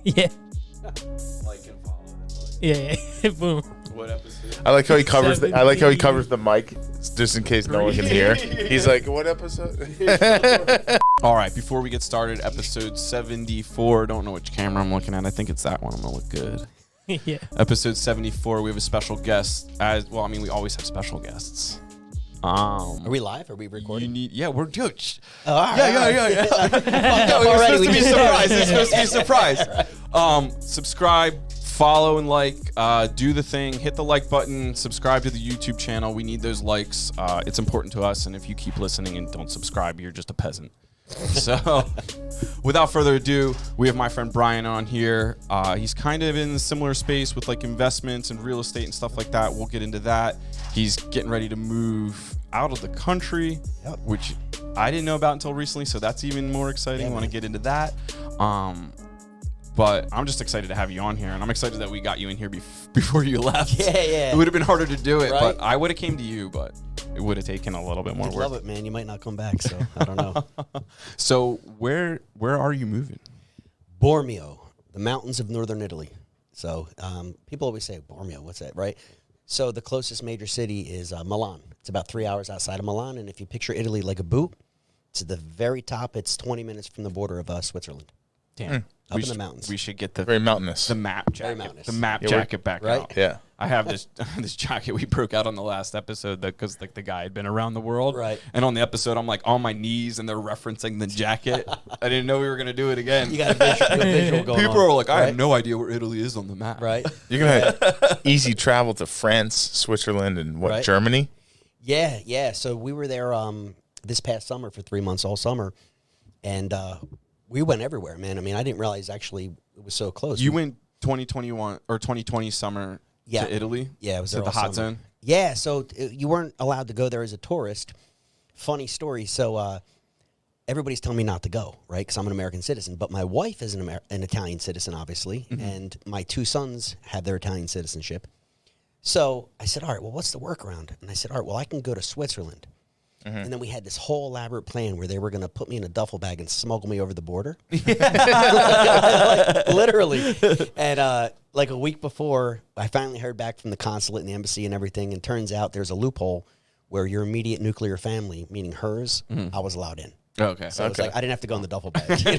Yeah. Like and follow. Yeah. Boom. What episode? I like how he covers the mic just in case no one can hear. He's like, what episode? All right, before we get started, episode 74. Don't know which camera I'm looking at. I think it's that one. I'm gonna look good. Yeah. Episode 74. We have a special guest. We always have special guests. Are we live? Are we recording? We're good. Oh, all right, Yeah. It's supposed to be a surprise. It's supposed to be a surprise. Subscribe, follow, and like. Do the thing. Hit the like button. Subscribe to the YouTube channel. We need those likes. It's important to us. And if you keep listening and don't subscribe, you're just a peasant. So, without further ado, we have my friend Brian on here. He's kind of in a similar space with like investments and real estate and stuff like that. We'll get into that. He's getting ready to move out of the country, which I didn't know about until recently. So that's even more exciting. I want to get into that. But I'm just excited to have you on here, and I'm excited that we got you in here before you left. Yeah. It would have been harder to do it, Right? but I would have came to you, but it would have taken a little bit more You'd work. love it, man. You might not come back, so I don't know. So where are you moving? Bormio, the mountains of northern Italy. So people always say, Bormio, what's that, right? So the closest major city is Milan. It's about 3 hours outside of Milan, and if you picture Italy like a boot, to the very top, it's 20 minutes from the border of Switzerland. Damn. Up in the mountains. We should get the Very mountainous. the map Very jacket. mountainous. The map Yeah, jacket back right? out. Yeah. I have this this jacket we broke out on the last episode because like the guy had been around the world. Right. And on the episode, I'm like on my knees and they're referencing the jacket. I didn't know we were gonna do it again. You got a visual going People on. are like, I right? have no idea where Italy is on the map. Right? You're going to easy travel to France, Switzerland, and Right. Germany? Yeah. So we were there this past summer for 3 months, all summer. And we went everywhere, man. I mean, I didn't realize actually it was so close. You went 2021 or 2020 summer to Italy? Yeah, it was to there the all hot summer. zone. Yeah, so you weren't allowed to go there as a tourist. Funny story. So everybody's telling me not to go, right? Because I'm an American citizen. But my wife is an Italian citizen, obviously. Mm-hmm. And my two sons have their Italian citizenship. So I said, all right, well, what's the workaround? And I said, all right, well, I can go to Switzerland. And then we had this whole elaborate plan where they were going to put me in a duffel bag and smuggle me over the border. Like, literally. And like a week before, I finally heard back from the consulate and the embassy and everything. And turns out there's a loophole where your immediate nuclear family, meaning hers, I was allowed in. Okay. So it's like I didn't have to go in the duffel bag. You know?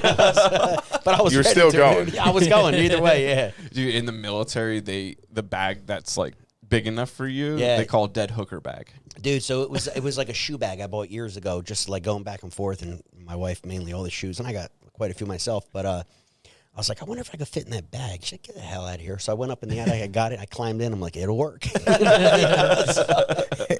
But I was You were ready still to, going. dude. I was going either way, yeah. Dude, in the military, the bag that's like big enough for you, Yeah. they call a dead hooker bag. Dude, so it was like a shoe bag I bought years ago, just like going back and forth, and my wife mainly all the shoes, and I got quite a few myself. But I was like, I wonder if I could fit in that bag. She's like, get the hell out of here. So I went up in the attic, I got it, I climbed in, I'm like, it'll work.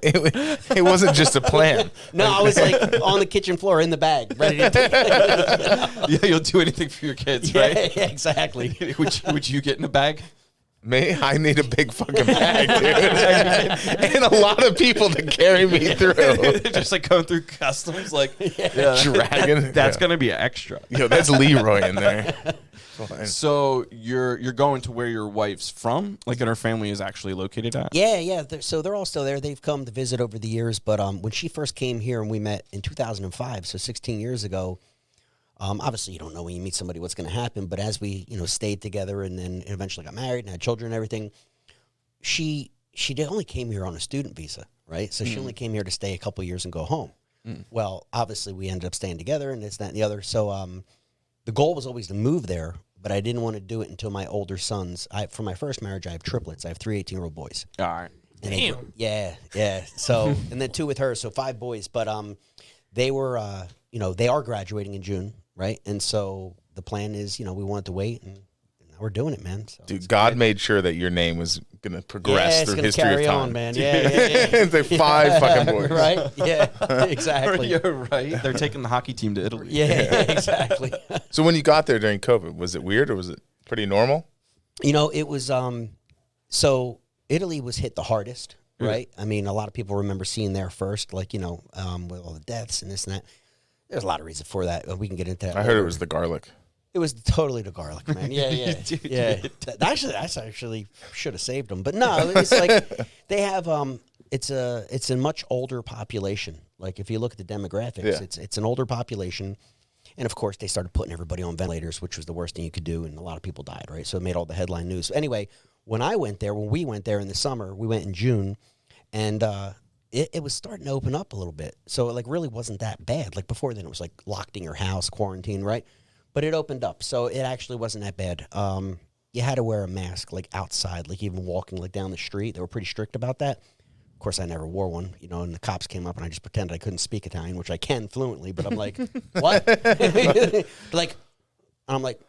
It wasn't just a plan. No, I was like on the kitchen floor in the bag, ready to Yeah, you'll do anything for your kids, yeah, right? yeah, exactly. Would you get in a bag? Me, I need a big fucking bag, dude. And a lot of people to carry me through. Just like going through customs, like Dragging. that's Yeah. gonna be an extra. Yo, that's Leroy in there. So you're going to where your wife's from, like, and her family is actually located at. Yeah. So they're all still there. They've come to visit over the years. But when she first came here and we met in 2005, so 16 years ago, obviously you don't know when you meet somebody what's going to happen. But as we stayed together and then eventually got married and had children and everything, she only came here on a student visa, right? So she only came here to stay a couple years and go home. Well, obviously we ended up staying together and this, that, and the other. So the goal was always to move there. But I didn't want to do it until my older sons. For my first marriage, I have triplets. I have 3 18-year-old boys. All right. And yeah. So, and then 2 with her, so 5 boys. But they were, they are graduating in June, right? And so the plan is, we wanted to wait, and now we're doing it, man. So Dude, God made sure that your name was going to progress it's through gonna history carry of time. on, man. Yeah. It's like 5 fucking boys. Right? Yeah, exactly. You're right. They're taking the hockey team to Italy. Yeah, exactly. So when you got there during COVID, was it weird or was it pretty normal? It was, so Italy was hit the hardest, right? I mean, a lot of people remember seeing there first, like, with all the deaths and this and that. There's a lot of reasons for that. We can get into that. I heard it was the garlic. It was totally the garlic, man. Yeah. Actually should have saved them, but no, it's like they have. It's a much older population. Like if you look at the demographics, Yeah. it's an older population, And of course, they started putting everybody on ventilators, which was the worst thing you could do, and a lot of people died, right? So it made all the headline news. So anyway, when we went there in the summer, we went in June, and it was starting to open up a little bit. So it like really wasn't that bad. Like before then, it was like locked in your house, quarantine, right? But it opened up, so it actually wasn't that bad. You had to wear a mask like outside, like even walking like down the street. They were pretty strict about that. Of course, I never wore one, you know, and the cops came up and I just pretended I couldn't speak Italian, which I can fluently, but I'm like, what? Like, I'm like,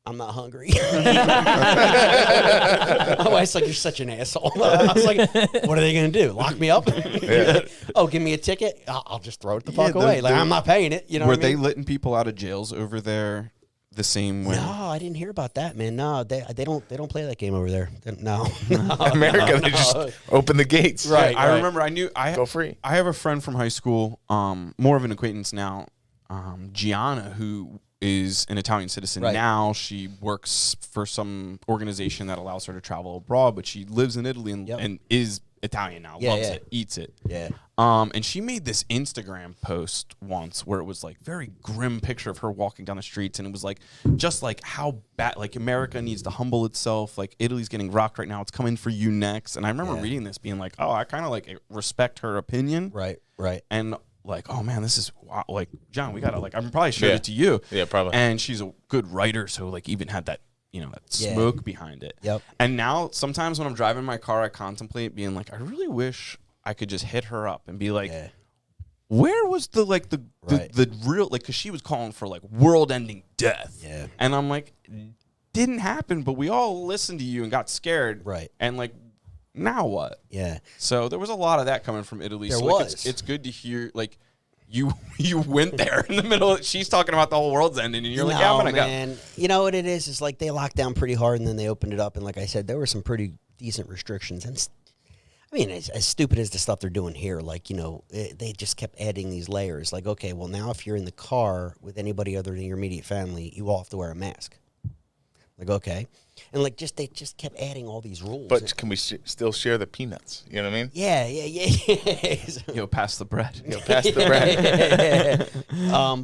I'm not hungry. My wife's like, you're such an asshole. I was like, what are they going to do? Lock me up? Oh, give me a ticket? I'll just throw it the fuck away. Like, I'm not paying it. You know were what I mean? they letting people out of jails over there the same way? No, I didn't hear about that, man. No, they don't play that game over there. No. America, they just open the gates. Right. I remember Go free. I have a friend from high school, more of an acquaintance now, Gianna, who is an Italian citizen now. She works for some organization that allows her to travel abroad, but she lives in Italy and is Italian now, loves it, eats it. Yeah. And she made this Instagram post once where it was like very grim picture of her walking down the streets, and it was like just like how bad, like America needs to humble itself, like Italy's getting rocked right now, it's coming for you next. And I remember reading this being like, oh, I kind of like respect her opinion. Right. And like, oh man, this is wow. Like, John, we gotta like, I'm probably showed it to you. Yeah, probably. And she's a good writer, so like even had that, you know, that smoke behind it. Yep. And now sometimes when I'm driving my car, I contemplate being like, I really wish I could just hit her up and be like, where was the like the real, like, because she was calling for like world-ending death. Yeah. And I'm like, didn't happen, but we all listened to you and got scared. Right. And like, now what? Yeah. So there was a lot of that coming from Italy. There so was. Like, it's good to hear like you went there in the middle. She's talking about the whole world's ending, and you're like, yeah, I'm gonna go. You know what it is? It's like they locked down pretty hard, and then they opened it up. And like I said, there were some pretty decent restrictions. And I mean, as stupid as the stuff they're doing here, like, you know, they just kept adding these layers. Like, okay, well, now if you're in the car with anybody other than your immediate family, you all have to wear a mask. Like, okay. And like, they just kept adding all these rules. But can we still share the peanuts? You know what I mean? Yeah. Yo, pass the bread. Pass the bread.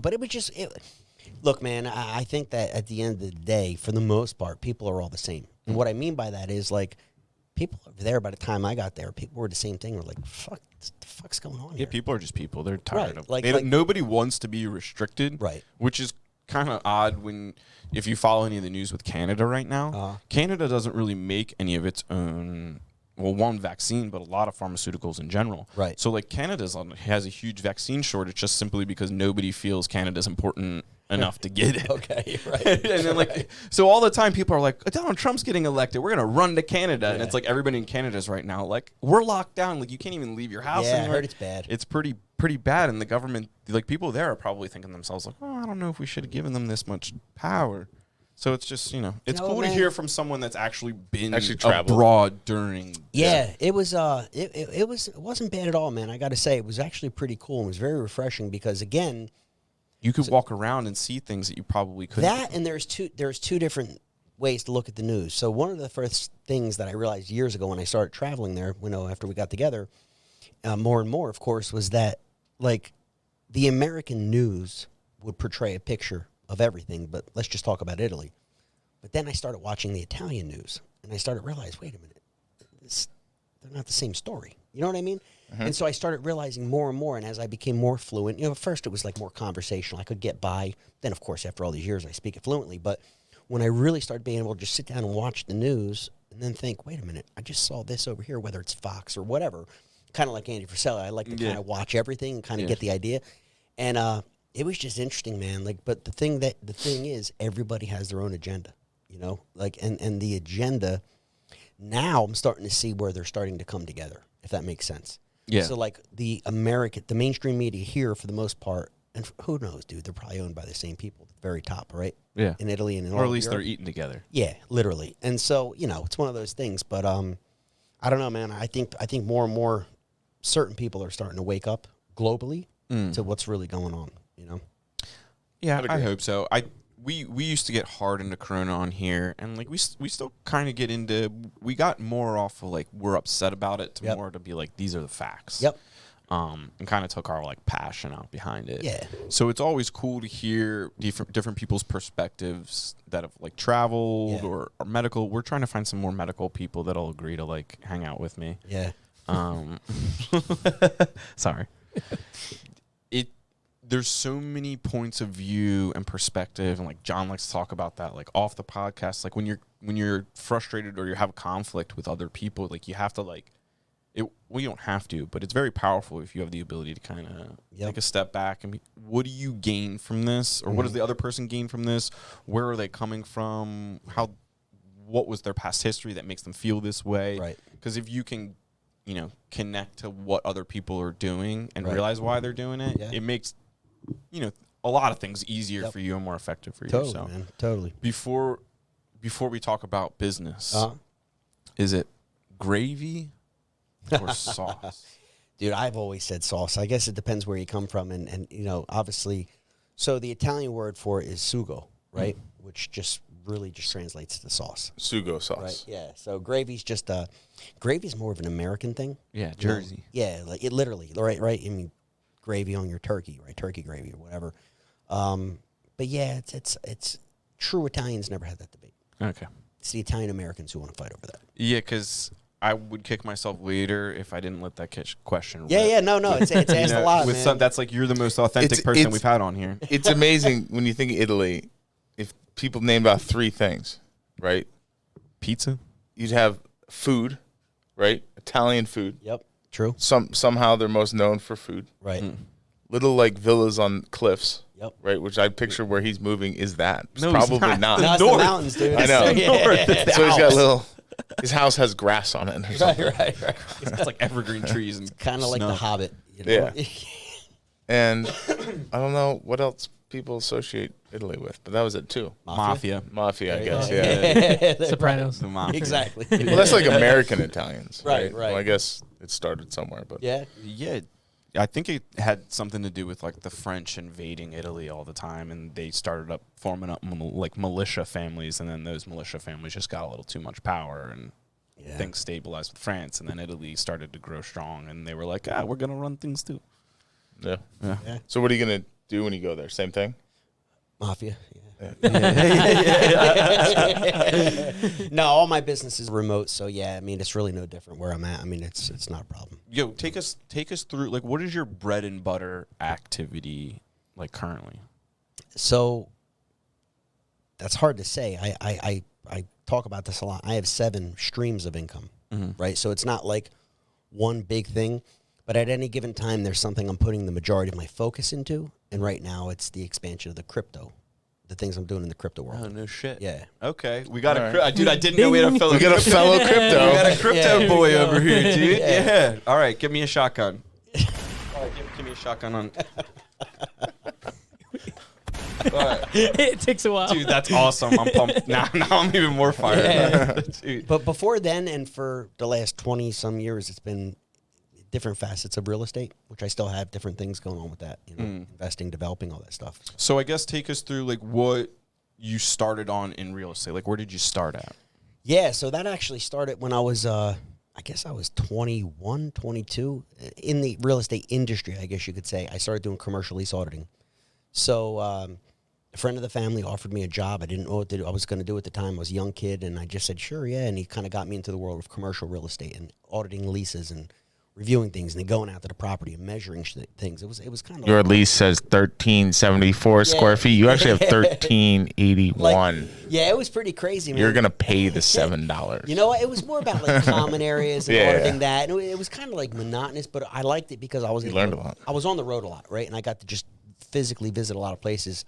But it was just, look, man, I think that at the end of the day, for the most part, people are all the same. And what I mean by that is, like, people over there, by the time I got there, people were the same thing. We're like, fuck, what the fuck's going on here? Yeah, people are just people. They're tired of like, nobody wants to be restricted. Right. Which is kind of odd if you follow any of the news with Canada right now. Canada doesn't really make any of its own, well, one vaccine, but a lot of pharmaceuticals in general. Right. So like Canada has a huge vaccine shortage just simply because nobody feels Canada's important enough to get it. Okay, right. And then like, so all the time people are like, Donald Trump's getting elected, we're gonna run to Canada. And it's like everybody in Canada's right now, like, we're locked down, like you can't even leave your house Yeah, anymore. I heard it's bad. It's pretty bad, and the government, like, people there are probably thinking to themselves like, oh, I don't know if we should have given them this much power. So it's just, you know, it's cool to hear from someone that's actually been abroad during. Yeah, it was. It wasn't bad at all, man. I got to say, it was actually pretty cool. It was very refreshing because, again, you could walk around and see things that you probably couldn't. That, and there's two different ways to look at the news. So one of the first things that I realized years ago when I started traveling there, you know, after we got together, more and more, of course, was that, like, the American news would portray a picture of everything, but let's just talk about Italy. But then I started watching the Italian news, and I started to realize, wait a minute, they're not the same story. You know what I mean? Mm-hmm. And so I started realizing more and more, and as I became more fluent, you know, at first it was like more conversational. I could get by. Then, of course, after all these years, I speak it fluently. But when I really started being able to just sit down and watch the news and then think, wait a minute, I just saw this over here, whether it's Fox or whatever, kind of like Andy Frisella. I like to kind of watch everything and kind of get the idea. And it was just interesting, man. Like, but the thing is, everybody has their own agenda, you know. Like, and the agenda now, I'm starting to see where they're starting to come together, if that makes sense. Yeah. So, like, the mainstream media here, for the most part, and who knows, dude, they're probably owned by the same people at the very top, right? Yeah. In Italy and in or at least Europe. they're eating together. Yeah, literally. And so, you know, it's one of those things. But I don't know, man. I think more and more certain people are starting to wake up globally to what's really going on, you know? Yeah, I hope so. We used to get hard into Corona on here, and like we still kind of get into, we got more off of like we're upset about it to more to be like, these are the facts. Yep. and kind of took our like passion out behind it. Yeah. So it's always cool to hear different people's perspectives that have like traveled or medical. We're trying to find some more medical people that'll agree to like hang out with me. Yeah. Sorry. There's so many points of view and perspective, and like John likes to talk about that, like off the podcast. Like when you're frustrated or you have a conflict with other people, like you have to like it. Well, you don't have to, but it's very powerful if you have the ability to kind of take a step back and be, what do you gain from this, or what does the other person gain from this? Where are they coming from? What was their past history that makes them feel this way? Right. Because if you can, connect to what other people are doing and realize why they're doing it, it makes a lot of things easier for you and more effective for you. Totally, So man. Totally. before we talk about business, is it gravy or sauce? Dude, I've always said sauce. I guess it depends where you come from, and obviously, so the Italian word for it is sugo, right? Which just really just translates to sauce. Sugo sauce. Right. Yeah. So gravy's just gravy's more of an American thing. Yeah, Jersey. Yeah, like it literally, right? I mean, gravy on your turkey, right? Turkey gravy or whatever. But yeah, it's true Italians never had that debate. Okay. It's the Italian Americans who want to fight over that. Yeah, because I would kick myself later if I didn't let that question. Yeah, no, it's asked a lot, with man. that's like you're the most authentic person we've had on here. It's amazing when you think of Italy. If people named about three things, right? Pizza. You'd have food, right? Italian food. Yep, true. Somehow they're most known for food. Right. Little like villas on cliffs. Yep. Right, which I picture where he's moving is that. It's No, he's probably not. not. No, it's the mountains, dude. I know. Yeah. So he's got little. His house has grass on it or something. Right. It's like evergreen trees and Kind of like the snow. Hobbit. Yeah. And I don't know what else people associate Italy with, but that was it too. Mafia. Mafia, I There guess. you Yeah. go. Sopranos. The mafia. Exactly. Well, that's like American Italians, Right. Well, I guess it started somewhere, but Yeah. Yeah, I think it had something to do with like the French invading Italy all the time, and they started forming up like militia families, and then those militia families just got a little too much power, and things stabilized with France, and then Italy started to grow strong, and they were like, we're gonna run things too. Yeah. Yeah. So what are you gonna do when you go there? Same thing. Mafia. No, all my business is remote, so yeah. I mean, it's really no different where I'm at. I mean, it's not a problem. Yo, take us through like what is your bread and butter activity like currently? So that's hard to say. I talk about this a lot. I have 7 streams of income, right? So it's not like one big thing, but at any given time, there's something I'm putting the majority of my focus into. And right now, it's the expansion of the crypto, the things I'm doing in the crypto world. Oh, no shit. Yeah. Okay. We got All dude, I didn't know we had a fellow. We got a fellow crypto. We got a crypto Yeah, boy here we go. over here, dude. Yeah. Yeah. All right, give me a shotgun. All right, give me a shotgun on. All right. It takes a while. Dude, that's awesome. I'm pumped. Now I'm even more fired up. Dude. But before then, and for the last 20-some years, it's been different facets of real estate, which I still have different things going on with that, investing, developing, all that stuff. So I guess take us through like what you started on in real estate. Like where did you start at? Yeah, so that actually started when I was, I guess I was 21, 22, in the real estate industry, I guess you could say. I started doing commercial lease auditing. So a friend of the family offered me a job. I didn't know what I was going to do at the time. I was a young kid, and I just said, sure, yeah. And he kind of got me into the world of commercial real estate and auditing leases and reviewing things and then going out to the property and measuring things. It was kind of Your lease says 1374 square feet. You actually have 1381. yeah, it was pretty crazy, man. You're gonna pay the $7. You know what? It was more about like common areas and Yeah. auditing that. And it was kind of like monotonous, but I liked it because I was learned a lot. I was on the road a lot, right? And I got to just physically visit a lot of places.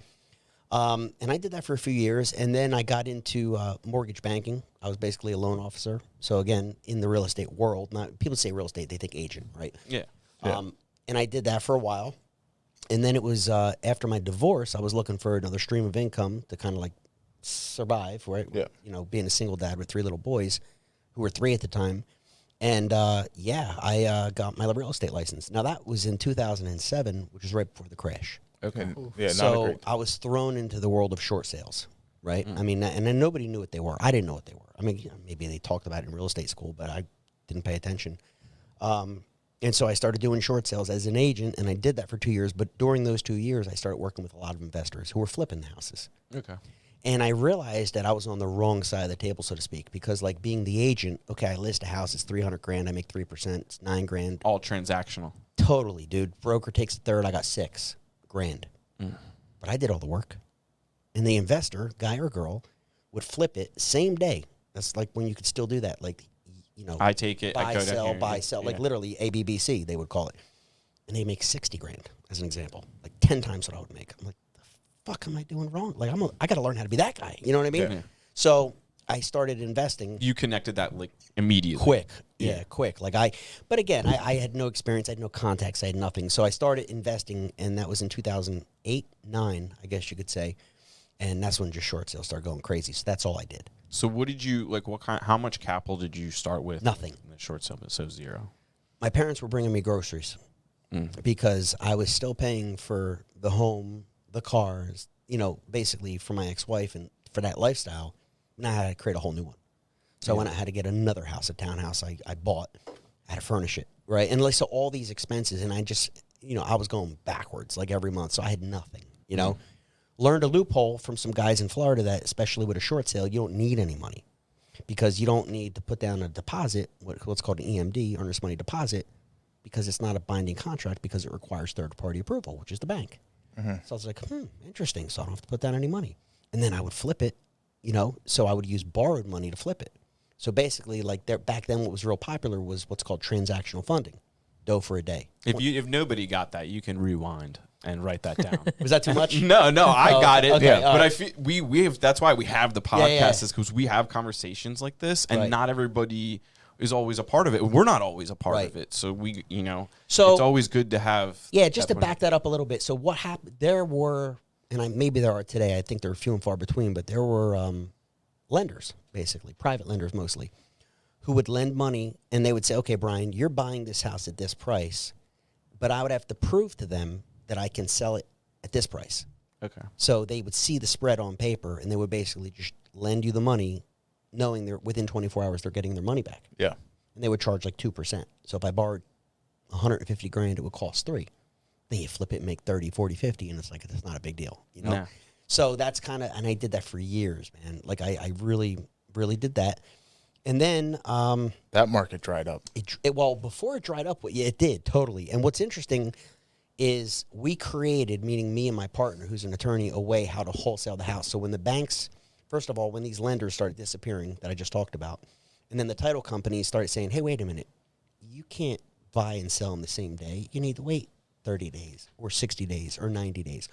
And I did that for a few years, and then I got into mortgage banking. I was basically a loan officer. So again, in the real estate world, not people say real estate, they think agent, right? Yeah. And I did that for a while. And then it was after my divorce, I was looking for another stream of income to kind of like survive, right? Yeah. You know, being a single dad with 3 little boys, who were 3 at the time. And I got my real estate license. Now that was in 2007, which was right before the crash. Okay. Yeah, not a So great. I was thrown into the world of short sales, right? I mean, and then nobody knew what they were. I didn't know what they were. I mean, maybe they talked about it in real estate school, but I didn't pay attention. And so I started doing short sales as an agent, and I did that for 2 years. But during those 2 years, I started working with a lot of investors who were flipping the houses. Okay. And I realized that I was on the wrong side of the table, so to speak, because like being the agent, okay, I list a house, it's 300 grand, I make 3%, it's 9 grand. All transactional. Totally, dude. Broker takes a third, I got 6 grand. But I did all the work. And the investor, guy or girl, would flip it same day. That's like when you could still do that. Like, you know, I take it. buy, I go sell, down here. buy, sell, like literally ABBC, they would call it. And they make 60 grand, as an example, like 10 times what I would make. I'm like, the fuck am I doing wrong? Like, I got to learn how to be that guy. You know what I mean? Yeah. So I started investing. You connected that like immediately. Quick. Yeah, quick. Like but again, I had no experience. I had no contacts. I had nothing. So I started investing, and that was in 2008, 9, I guess you could say. And that's when just short sales started going crazy. So that's all I did. So what did you, like what kind, how much capital did you start with? Nothing. In the short sale, so 0. My parents were bringing me groceries because I was still paying for the home, the cars, you know, basically for my ex-wife and for that lifestyle. Now I had to create a whole new one. So when I had to get another house, a townhouse I bought, I had to furnish it, right? And like, so all these expenses, and I just, you know, I was going backwards like every month. So I had nothing, you know. Learned a loophole from some guys in Florida that, especially with a short sale, you don't need any money because you don't need to put down a deposit, what's called an EMD, earnest money deposit, because it's not a binding contract because it requires third-party approval, which is the bank. So I was like, interesting. So I don't have to put down any money. And then I would flip it, you know, so I would use borrowed money to flip it. So basically, like back then what was real popular was what's called transactional funding, dough for a day. If nobody got that, you can rewind and write that down. Was that too much? No, I got it. okay, Yeah, all but right. I feel we have. That's why we have the podcast, yeah. is because we have conversations like this, and Right. not everybody is always a part of it. We're not always a part Right. of it, so we, you know, So- it's always good to have. Yeah, just to that point. back that up a little bit. So what happened? There were, and maybe there are today. I think they're few and far between, but there were lenders, basically private lenders mostly, who would lend money, and they would say, "Okay, Brian, you're buying this house at this price," but I would have to prove to them that I can sell it at this price. Okay. So they would see the spread on paper, and they would basically just lend you the money, knowing they're within 24 hours they're getting their money back. Yeah. And they would charge like 2%. So if I borrowed 150 grand, it would cost 3. Then you flip it and make 30, 40, 50, and it's like, it's not a big deal, you know? Nah. So that's kind of, and I did that for years, man. Like I really, really did that. And then, That market dried up. well, before it dried up, yeah, it did, totally. And what's interesting is we created, meaning me and my partner, who's an attorney, a way how to wholesale the house. So when the banks, first of all, when these lenders started disappearing that I just talked about, and then the title companies started saying, hey, wait a minute, you can't buy and sell in the same day. You need to wait 30 days or 60 days or 90 days.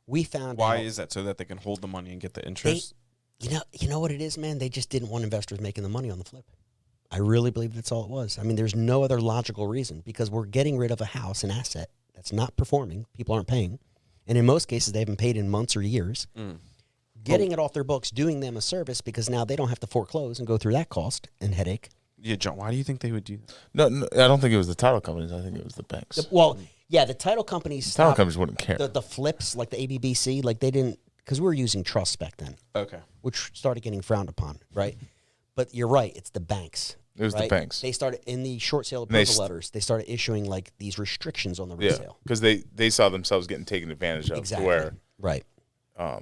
We found Why out is that? So that they can hold the money and get the interest? you know what it is, man? They just didn't want investors making the money on the flip. I really believe that's all it was. I mean, there's no other logical reason because we're getting rid of a house, an asset that's not performing. People aren't paying. And in most cases, they haven't paid in months or years. Getting it off their books, doing them a service because now they don't have to foreclose and go through that cost and headache. Yeah, John, why do you think they would do that? No, I don't think it was the title companies. I think it was the banks. Well, yeah, the title companies Title stopped companies wouldn't care. the flips, like the ABBC, like they didn't, because we were using trust back then, Okay. which started getting frowned upon, right? But you're right, it's the banks. It was the right? banks. They started in the short sale they approval letters. They started issuing like these restrictions on the Yeah, resale. because they saw themselves getting taken advantage of. Exactly. Where, right. How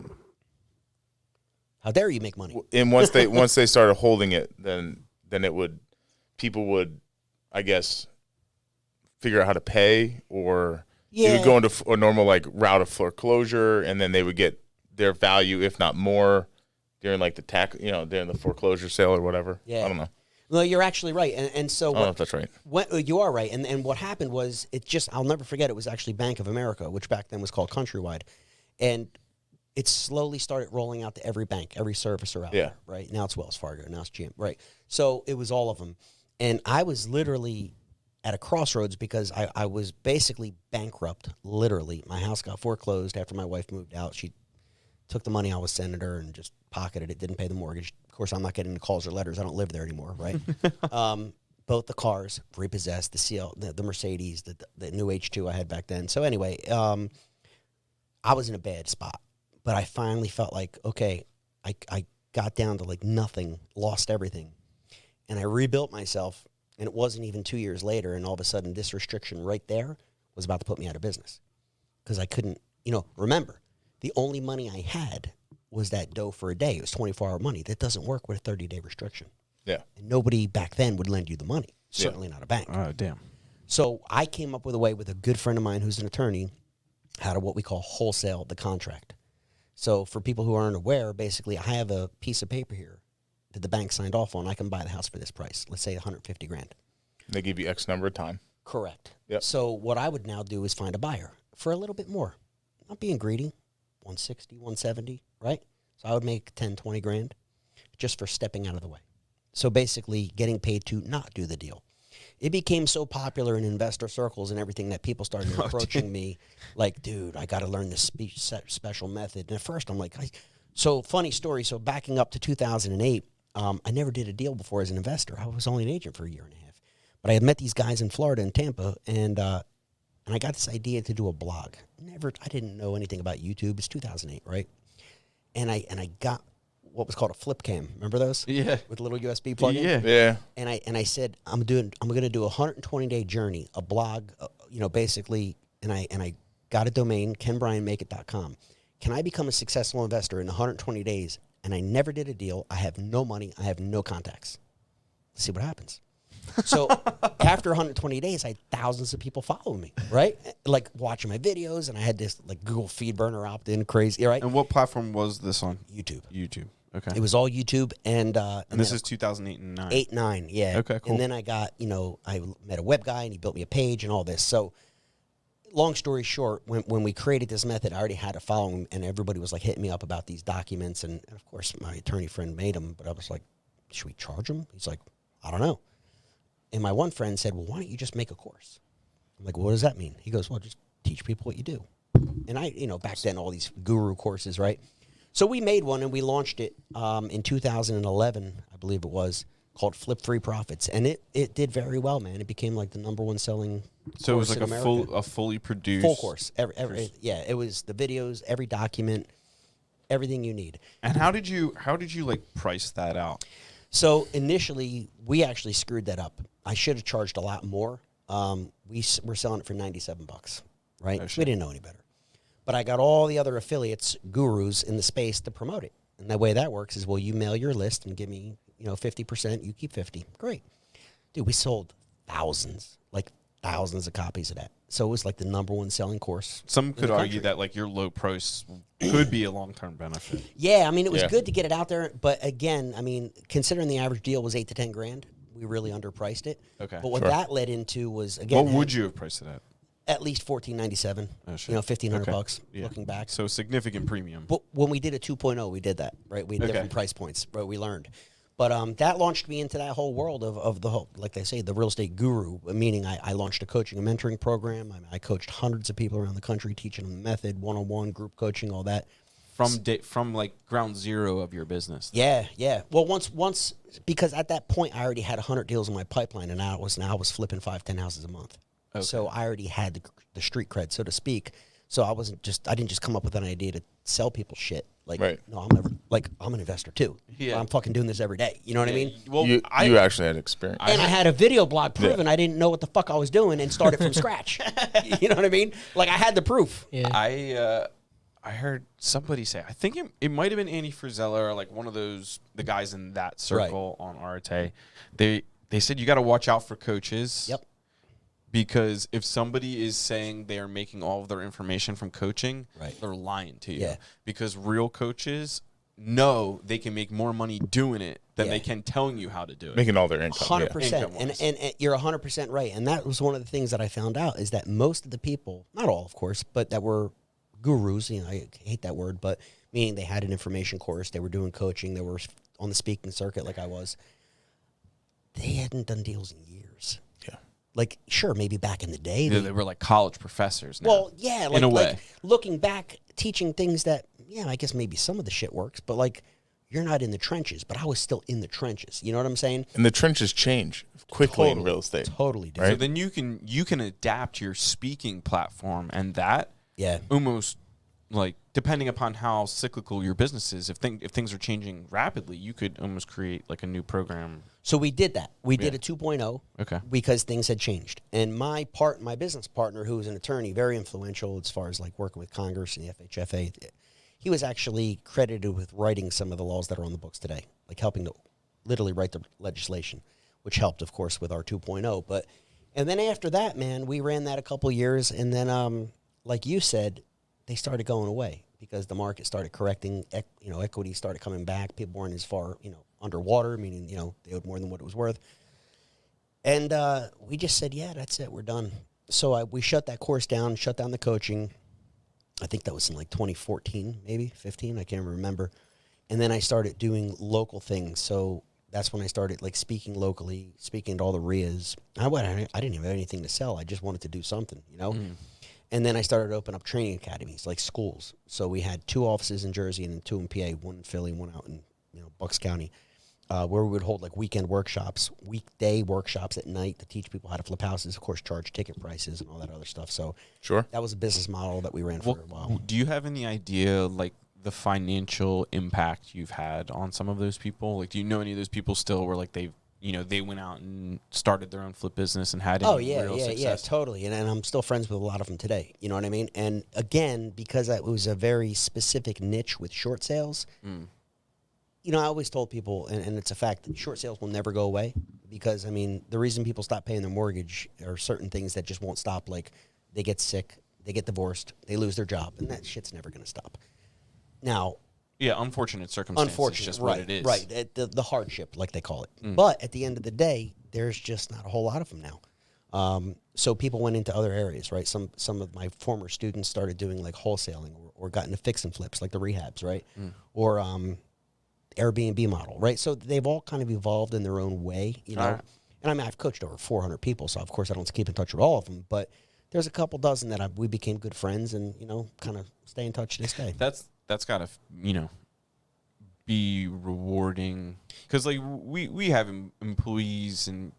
dare you make money? and once they started holding it, then it would, people would, I guess, figure out how to pay, or they would go into a normal like route of foreclosure, and then they would get their value, if not more, during like the during the foreclosure sale or whatever. Yeah. I don't know. No, you're actually right. And so I don't know if that's right. you are right. And what happened was I'll never forget, it was actually Bank of America, which back then was called Countrywide. And it slowly started rolling out to every bank, every servicer out there, right? Now it's Wells Fargo, now it's GM, right? So it was all of them. And I was literally at a crossroads because I was basically bankrupt, literally. My house got foreclosed after my wife moved out. She took the money I was sending her and just pocketed it, didn't pay the mortgage. Of course, I'm not getting the calls or letters. I don't live there anymore, right? Both the cars repossessed, the Mercedes, the new H2 I had back then. So anyway, I was in a bad spot. But I finally felt like, okay, I got down to like nothing, lost everything. And I rebuilt myself And it wasn't even 2 years later, and all of a sudden this restriction right there was about to put me out of business. Because I couldn't, remember, the only money I had was that dough for a day. It was 24-hour money. That doesn't work with a 30-day restriction. Yeah. And nobody back then would lend you the money. Certainly not a bank. Oh, damn. So I came up with a way with a good friend of mine who's an attorney, how to what we call wholesale the contract. So for people who aren't aware, basically I have a piece of paper here that the bank signed off on. I can buy the house for this price. Let's say $150,000. They give you X number of time. Correct. Yep. So what I would now do is find a buyer for a little bit more. Not being greedy, 160, 170, right? So I would make 10, 20 grand just for stepping out of the way. So basically getting paid to not do the deal. It became so popular in investor circles and everything that people started approaching me like, dude, I got to learn this special method. And at first I'm like, so funny story. So backing up to 2008, I never did a deal before as an investor. I was only an agent for a year and a half. But I had met these guys in Florida and Tampa, and I got this idea to do a blog. I didn't know anything about YouTube. It's 2008, right? And I got what was called a flip cam. Remember those? Yeah. With a little USB plug-in? Yeah. Yeah. And I said I'm going to do a 120-day journey, a blog, basically. And I got a domain, kenbryanmakeit.com. Can I become a successful investor in 120 days? And I never did a deal. I have no money. I have no contacts. Let's see what happens. So after 120 days, I had thousands of people following me, right? Like watching my videos, and I had this like Google feed burner opt-in crazy, right? And what platform was this on? YouTube. YouTube. Okay. It was all YouTube, and this is 2008 and 9. 8, 9, yeah. Okay, cool. And then I got, I met a web guy, and he built me a page and all this. So long story short, when we created this method, I already had a following, and everybody was like hitting me up about these documents, and of course my attorney friend made them, but I was like, should we charge them? He's like, I don't know. And my one friend said, well, why don't you just make a course? I'm like, well, what does that mean? He goes, well, just teach people what you do. And I, back then, all these guru courses, right? So we made one, and we launched it in 2011, I believe it was, called Flip Free Profits. And it did very well, man. It became like the #1 selling So it was course like in a America. fully produced Full course. Yeah, it was the videos, every document, everything you need. And how did you like price that out? So initially, we actually screwed that up. I should have charged a lot more. We were selling it for $97, right? Oh, shit. We didn't know any better. But I got all the other affiliates, gurus in the space to promote it. And the way that works is, well, you mail your list and give me, 50%. You keep 50. Great. Dude, we sold thousands of copies of that. So it was like the #1 selling course. Some in could the argue country. that like your low price could be a long-term benefit. Yeah, I mean, it was Yeah. good to get it out there, but again, I mean, considering the average deal was 8 to 10 grand, we really underpriced it. Okay. But what Sure. that led into was again, What would you have priced it at? at least $14.97. Oh, shit. $1,500 Yeah. looking back. So significant premium. But when we did a 2.0, we did that, right? We had different price points, right? We learned. But that launched me into that whole world of the whole, like they say, the real estate guru, meaning I launched a coaching and mentoring program. I coached hundreds of people around the country, teaching them the method, one-on-one, group coaching, all that. From like ground zero of your business. Yeah, yeah. Well, once because at that point I already had 100 deals in my pipeline, and now I was flipping 5-10 houses a month. Okay. So I already had the street cred, so to speak. So I didn't just come up with an idea to sell people shit. Like, Right. no, I'm an investor too. Yeah. I'm fucking doing this every day. You know what I mean? Well, You actually had experience. And I had a video blog proving I didn't know what the fuck I was doing and started from scratch. You know what I mean? Like I had the proof. Yeah. I heard somebody say, I think it might have been Andy Frizella or like one of the guys in that circle on Arte. They said you got to watch out for coaches. Yep. Because if somebody is saying they are making all of their information from coaching, Right. they're lying to you. Yeah. Because real coaches know they can make more money doing it than Yeah. they can telling you how to do it. Making all their income. 100%. Income-wise. And you're 100% right. And that was one of the things that I found out is that most of the people, not all, of course, but that were gurus, I hate that word, but meaning they had an information course, they were doing coaching, they were on the speaking circuit like I was, they hadn't done deals in years. Yeah. Like, sure, maybe back in the day. They were like college professors now. Well, yeah, like, in a way. like looking back, teaching things that, yeah, I guess maybe some of the shit works, but like, you're not in the trenches, but I was still in the trenches. You know what I'm saying? And the trenches change quickly in real estate. Totally, dude. Right? So then you can adapt your speaking platform and that Yeah. almost like depending upon how cyclical your business is, if things are changing rapidly, you could almost create like a new program. So we did that. We did a 2.0 Okay. because things had changed. And my business partner, who was an attorney, very influential as far as like working with Congress and the FHFA, he was actually credited with writing some of the laws that are on the books today, like helping to literally write the legislation, which helped, of course, with our 2.0. And then after that, man, we ran that a couple years, and then, like you said, they started going away because the market started correcting. Equity started coming back. People weren't as far, underwater, meaning, they owed more than what it was worth. And we just said, yeah, that's it. We're done. So we shut that course down, shut down the coaching. I think that was in like 2014, maybe 15. I can't remember. And then I started doing local things. So that's when I started like speaking locally, speaking to all the RIAs. I didn't even have anything to sell. I just wanted to do something, And then I started to open up training academies, like schools. So we had 2 offices in Jersey and 2 in PA, 1 in Philly, 1 out in Bucks County, where we would hold like weekend workshops, weekday workshops at night to teach people how to flip houses. Of course, charge ticket prices and all that other stuff. So Sure. that was a business model that we ran for a while. Do you have any idea, like, the financial impact you've had on some of those people? Like, do you know any of those people still where, like, they went out and started their own flip business and had any real success? Yeah, totally. And I'm still friends with a lot of them today. You know what I mean? And again, because it was a very specific niche with short sales, I always told people, and it's a fact, that short sales will never go away because, the reason people stop paying their mortgage are certain things that just won't stop. Like, they get sick, they get divorced, they lose their job, and that shit's never going to stop. Now, yeah, unfortunate circumstances is just right, what it is. Right, the hardship, like they call it. But at the end of the day, there's just not a whole lot of them now. So people went into other areas, right? Some of my former students started doing like wholesaling or got into fix and flips, like the rehabs, right? Or Airbnb model, right? So they've all kind of evolved in their own way, Right. And I've coached over 400 people, so of course I don't keep in touch with all of them, but there's a couple dozen that we became good friends and, kind of stay in touch to this day. That's got to, be rewarding because, like, we have employees and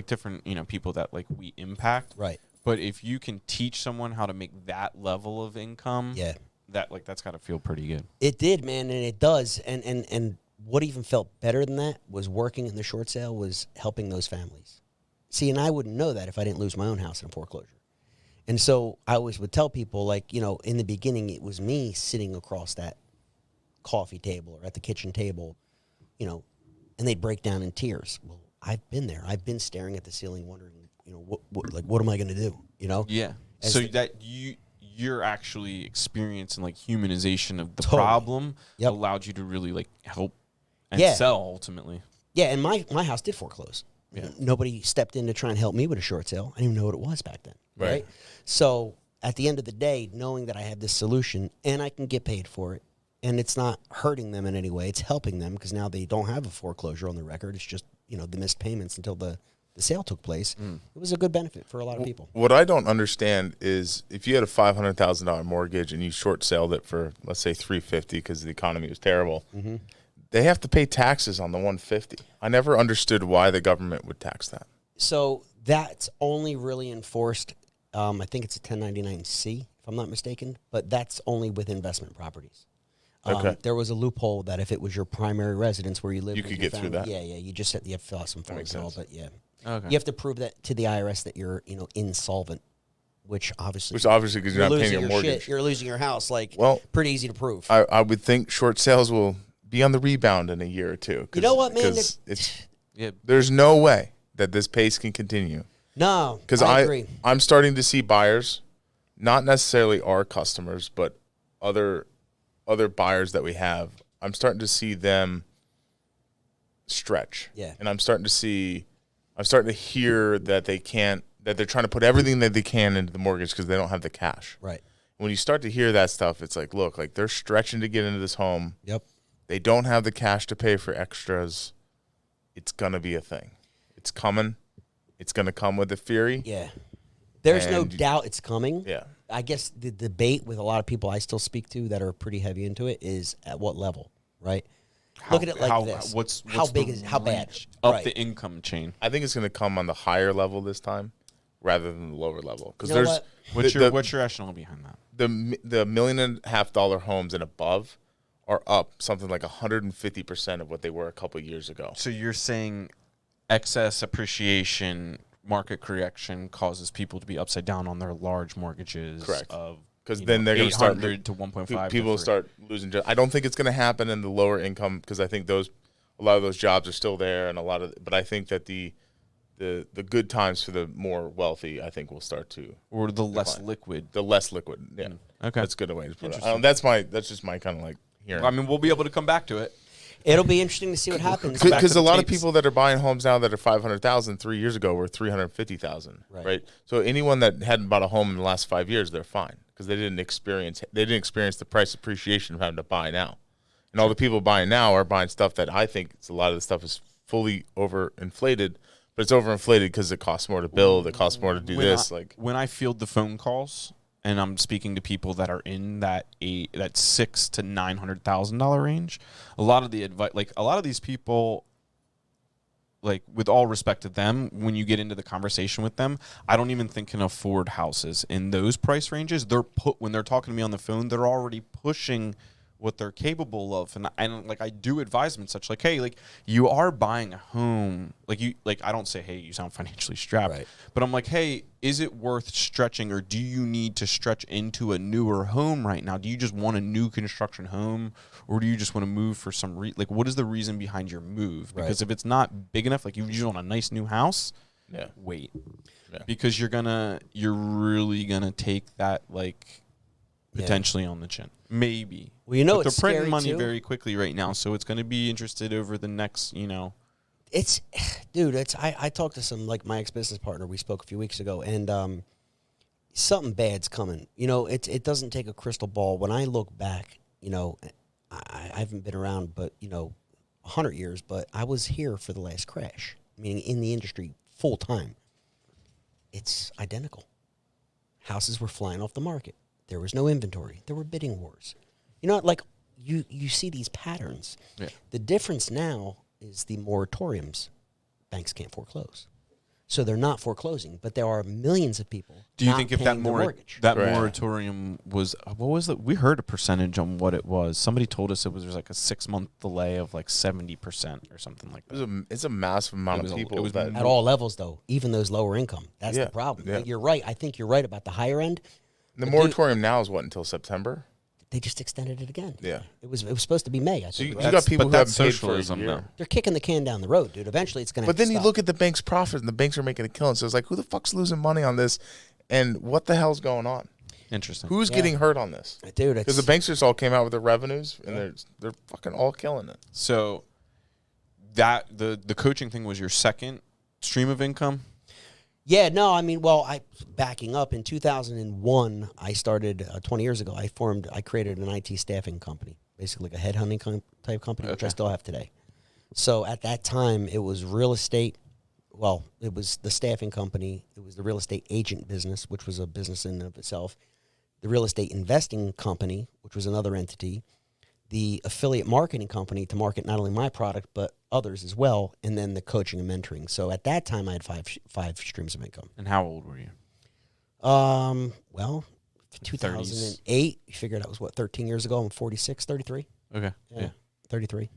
different, people that, like, we impact. Right. But if you can teach someone how to make that level of income, Yeah. that's got to feel pretty good. It did, man, and it does. And what even felt better than that was working in the short sale was helping those families. See, and I wouldn't know that if I didn't lose my own house in foreclosure. And so I always would tell people, like, in the beginning, it was me sitting across that coffee table or at the kitchen table, and they'd break down in tears. Well, I've been there. I've been staring at the ceiling wondering, what am I going to do, Yeah. As So the- that you're actually experiencing, like, humanization of the Totally. problem Yep. allowed you to really, like, help and Yeah. sell ultimately. Yeah, and my house did foreclose. Yeah. Nobody stepped in to try and help me with a short sale. I didn't even know what it was back then. Right. So at the end of the day, knowing that I have this solution and I can get paid for it, and it's not hurting them in any way, it's helping them because now they don't have a foreclosure on the record. It's just, the missed payments until the sale took place. It was a good benefit for a lot of people. What I don't understand is if you had a $500,000 mortgage and you short sold it for, let's say, $350 because the economy was terrible, they have to pay taxes on the $150. I never understood why the government would tax that. So that's only really enforced. I think it's a 1099-C, if I'm not mistaken, but that's only with investment properties. Okay. There was a loophole that if it was your primary residence where you live, You with could your get through family- that? Yeah. You just you have to fill out some forms and all, makes but yeah, Okay. you have to prove that to the IRS that you're insolvent, which obviously Because you're not paying losing your mortgage. shit, you're losing your house. Like, Well, pretty easy to prove. I would think short sales will be on the rebound in a year or two. You know what, man? There's no way that this pace can continue. No, Because I agree. I'm starting to see buyers, not necessarily our customers, but other buyers that we have. I'm starting to see them stretch. Yeah. And I'm starting to hear that they're trying to put everything that they can into the mortgage because they don't have the cash. Right. When you start to hear that stuff, it's like, look, like they're stretching to get into this home. Yep. They don't have the cash to pay for extras. It's going to be a thing. It's coming. It's going to come with the fury. Yeah. There's no And- doubt it's coming. Yeah. I guess the debate with a lot of people I still speak to that are pretty heavy into it is at what level, right? Look at it like this. What's how big the is how bad? reach up Right. the income chain? I think it's going to come on the higher level this time rather than the lower level. Because You know there's what? What's your echelon behind that? the $1.5 million homes and above are up something like 150% of what they were a couple of years ago. So you're saying excess appreciation, market correction causes people to be upside down on their large mortgages. Correct. Of because then they're going to start to 1.5. People will start losing. I don't think it's going to happen in the lower income because I think a lot of those jobs are still there, and but I think that the good times for the more wealthy, I think, will start to or the decline. less liquid. The less liquid, yeah. Okay, that's a good way to put it. That's just my kind of like hearing. I mean, we'll be able to come back to it. It'll be interesting to see what happens. Because a lot of people that are buying homes now that are 500,000 3 years ago were 350,000, right? So anyone that hadn't bought a home in the last 5 years, they're fine because they didn't experience the price appreciation of having to buy now. And all the people buying now are buying stuff that I think a lot of the stuff is fully overinflated, but it's overinflated because it costs more to build, it costs more to do When I field the phone calls and I'm speaking to people that are in that $600,000 to $900,000 range, a lot of the advice, like a lot of these people, like with all respect to them, when you get into the conversation with them, I don't even think can afford houses in those price ranges. When they're talking to me on the phone, they're already pushing what they're capable of, and I do advise them and such, like, hey, like you are buying a home, I don't say, hey, you sound financially strapped, right. But I'm like, hey, is it worth stretching, or do you need to stretch into a newer home right now? Do you just want a new construction home, or do you just want to move for some what is the reason behind your move? Because if it's not big enough, like you just want a nice new house, wait, because you're really gonna take that potentially on the chin. Maybe. Well, but it's they're printing scary money too. very quickly right now, so it's going to be interested over the next, I talked to some, my ex-business partner. We spoke a few weeks ago, and something bad's coming. It doesn't take a crystal ball. When I look back, I haven't been around, but, 100 years, but I was here for the last crash, meaning in the industry full time. It's identical. Houses were flying off the market. There was no inventory. There were bidding wars. You see these patterns. Yeah. The difference now is the moratoriums. Banks can't foreclose. So they're not foreclosing, but there are millions of people. Do you think if that mortgage. Moratorium was, what was it? We heard a percentage on what it was. Somebody told us it was a 6-month delay of 70% or something like that. It's a massive amount of people. At all levels, though, even those lower income. That's the problem. Yeah. You're right. I think you're right about the higher end. The moratorium now is what, until September? They just extended it again. Yeah. It was supposed to be May, I think. So you got people who have socialism now. They're kicking the can down the road, dude. Eventually it's going to But then you look at the bank's profit, and the banks are making a killing. So it's who the fuck's losing money on this? And what the hell's going on? Interesting. Who's getting hurt on this? Dude, because the banks just all came out with their revenues, and they're fucking all killing it. So that the coaching thing was your second stream of income? Yeah, no, backing up, in 2001, I started, 20 years ago, I created an IT staffing company, basically a headhunting type company, which I still have today. So at that time, it was real estate. Well, it was the staffing company. It was the real estate agent business, which was a business in and of itself. The real estate investing company, which was another entity. The affiliate marketing company to market not only my product, but others as well, and then the coaching and mentoring. So at that time, I had five streams of income. And how old were you? 2008. You figured that was, 13 years ago? I'm 46, 33. Okay. Yeah. 33.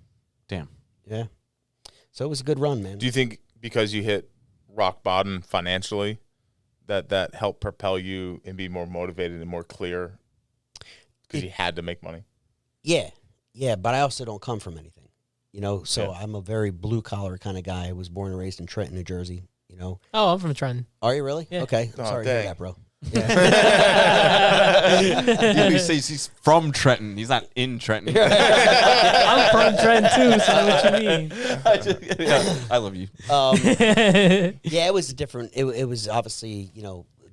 Damn. Yeah. So it was a good run, man. Do you think because you hit rock bottom financially, that helped propel you and be more motivated and more clear because you had to make money? Yeah, but I also don't come from anything, so I'm a very blue-collar kind of guy. I was born and raised in Trenton, New Jersey, Oh, I'm from Trenton. Are you really? Yeah. Okay. Sorry to hear that, bro. Yeah. He says he's from Trenton. He's not in Trenton. I'm from Trenton, too, so I know what you mean. I love you. Yeah, it was different. It was obviously,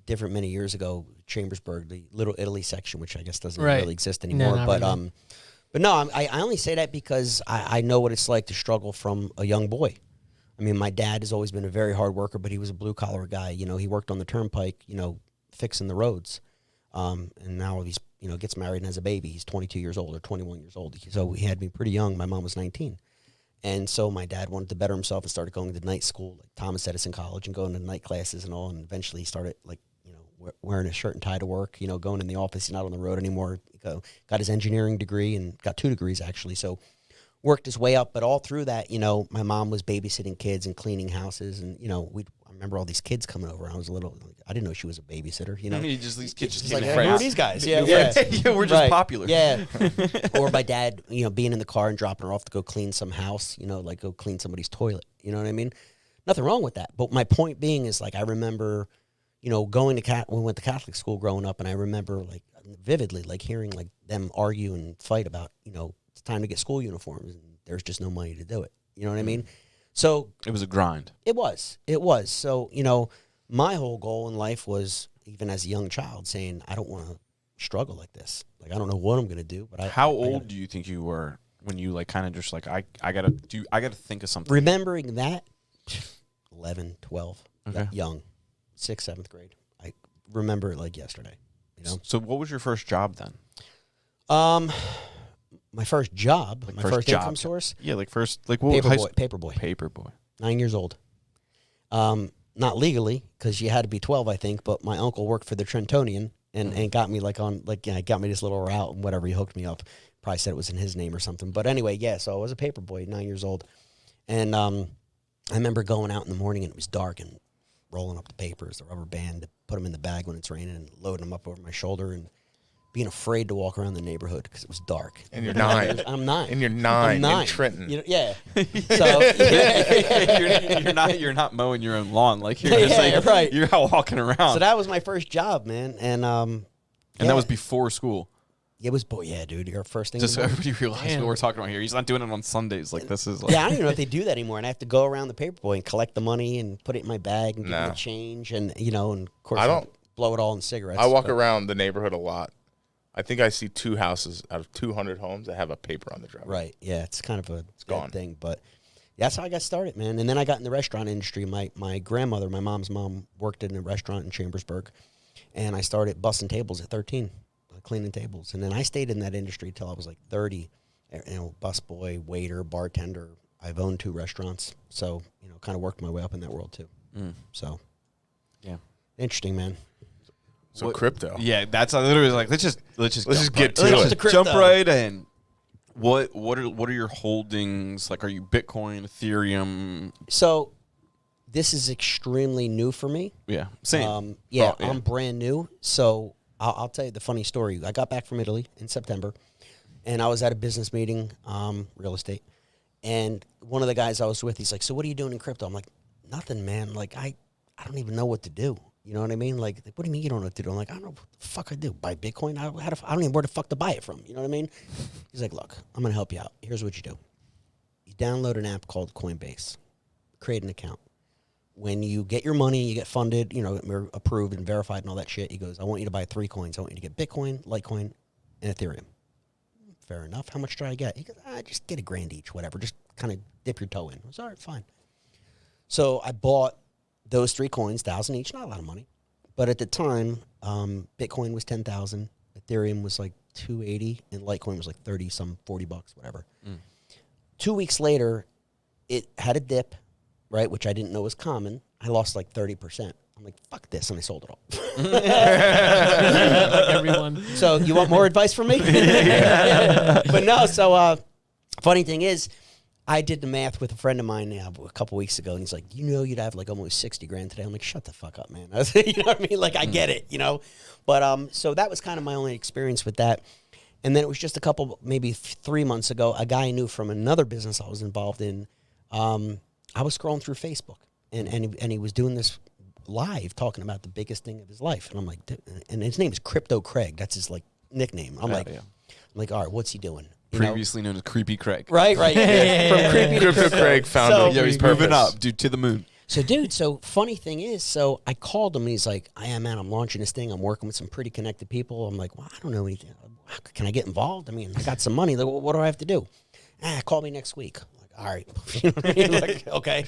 different many years ago. Chambersburg, the Little Italy section, which I guess doesn't really exist anymore. No, but really. But no, I only say that because I know what it's like to struggle from a young boy. My dad has always been a very hard worker, but he was a blue collar guy. He worked on the turnpike, fixing the roads. And now he's, gets married and has a baby. He's 22 years old or 21 years old. So he had me pretty young. My mom was 19. And so my dad wanted to better himself and started going to night school, like Thomas Edison College, and going to night classes and all. And eventually he started wearing a shirt and tie to work, going in the office. He's not on the road anymore. Got his engineering degree and got 2 degrees actually. So worked his way up. But all through that, my mom was babysitting kids and cleaning houses. And, I remember all these kids coming over. I was I didn't know she was a babysitter, These kids just like, came who are friends. these guys? Yeah, we're just popular. Yeah. Or my dad, being in the car and dropping her off to go clean some house, like go clean somebody's toilet. You know what I mean? Nothing wrong with that. But my point being is, like, I remember, going to we went to Catholic school growing up, and I remember, like, vividly, like, hearing, like, them argue and fight about, it's time to get school uniforms, and there's just no money to do it. You know what I mean? So it was a grind. It was. So, my whole goal in life was, even as a young child, saying, I don't want to struggle like this. Like, I don't know what I'm going to do. But How old do you think you were when you, like, kind of just, like, I got to think of something? Remembering that, 11, 12, Okay. young, 6th, 7th grade. I remember it like yesterday, So what was your first job then? My first job, Like my first first job. income source, Yeah, like first, like what? paperboy, Paperboy. 9 years old. Not legally, because you had to be 12, I think, but my uncle worked for the Trentonian and got me got me this little route and whatever, he hooked me up. Probably said it was in his name or something. But anyway, yeah, so I was a paperboy, 9 years old. And I remember going out in the morning and it was dark and rolling up the papers, the rubber band, to put them in the bag when it's raining and loading them up over my shoulder and being afraid to walk around the neighborhood because it was dark. And you're 9. I'm 9. And you're 9 I'm 9. in Trenton. Yeah. So you're not mowing your own lawn, like you're Yeah, just, like, right. You're out walking around. So that was my first job, man. And that was before school. It was, yeah, dude, your first thing. Just so in the morning. everybody realizes what we're talking about here. He's not doing it on Sundays. Like, this is like. Yeah, I don't even know if they do that anymore. And I have to go around the paperboy and collect the money and put it in my bag and give them the change. And, and of course, I don't blow it all in cigarettes. I walk around the neighborhood a lot. I think I see 2 houses out of 200 homes that have a paper on the driveway. Right. Yeah, it's kind of a gone. thing. But that's how I got started, man. And then I got in the restaurant industry. My grandmother, my mom's mom, worked in a restaurant in Chambersburg. And I started bussing tables at 13. Cleaning tables. And then I stayed in that industry until I was like 30. Busboy, waiter, bartender. I've owned 2 restaurants. So, kind of worked my way up in that world too. So, yeah. Interesting, man. So crypto. Yeah, that's I literally was like, let's just get to Let's it. just jump right in. What are your holdings? Like, are you Bitcoin, Ethereum? So, this is extremely new for me. Yeah, same. I'm brand new. So, I'll tell you the funny story. I got back from Italy in September, and I was at a business meeting, real estate, and one of the guys I was with, he's like, "So what are you doing in crypto?" I'm like, "Nothing, man. Like, I don't even know what to do. You know what I mean? Like, what do you mean you don't know what to do?" I'm like, "I don't know what the fuck I do. Buy Bitcoin? I don't even know where the fuck to buy it from. You know what I mean?" He's like, "Look, I'm going to help you out. Here's what you do. You download an app called Coinbase. Create an account. When you get your money, you get funded, we're approved and verified and all that shit. He goes, I want you to buy 3 coins. I want you to get Bitcoin, Litecoin, and Ethereum." Fair enough. How much do I get? He goes, just get $1,000 each, whatever. Just kind of dip your toe in. I was, all right, fine. So I bought those 3 coins, 1,000 each, not a lot of money. But at the time, Bitcoin was 10,000, Ethereum was like 280, and Litecoin was like 30, some $40, whatever. 2 weeks later, it had a dip, right, which I didn't know was common. I lost like 30%. I'm like, fuck this, and I sold it all. Like everyone. So you want more advice from me? But no, so funny thing is, I did the math with a friend of mine a couple weeks ago, and he's like, you'd have like almost 60 grand today. I'm like, shut the fuck up, man. I was, you know what I mean? Like, I get it, But so that was kind of my only experience with that. And then it was just a couple, maybe 3 months ago, a guy I knew from another business I was involved in. I was scrolling through Facebook, and he was doing this live, talking about the biggest thing of his life. And I'm like, and his name is Crypto Craig. That's his like nickname. I'm like, all right, what's he doing? Previously known as Creepy Craig. Right. Yeah. From creepy to Crypto Craig found So- a Yeah, he's purpose. moving up, dude, to the moon. So, dude, funny thing is, so I called him, and he's like, man, I'm launching this thing. I'm working with some pretty connected people. I'm like, well, I don't know anything. Can I get involved? I mean, I got some money. Like, what do I have to do? Call me next week. I'm like, all right. You know what I mean? Like, okay.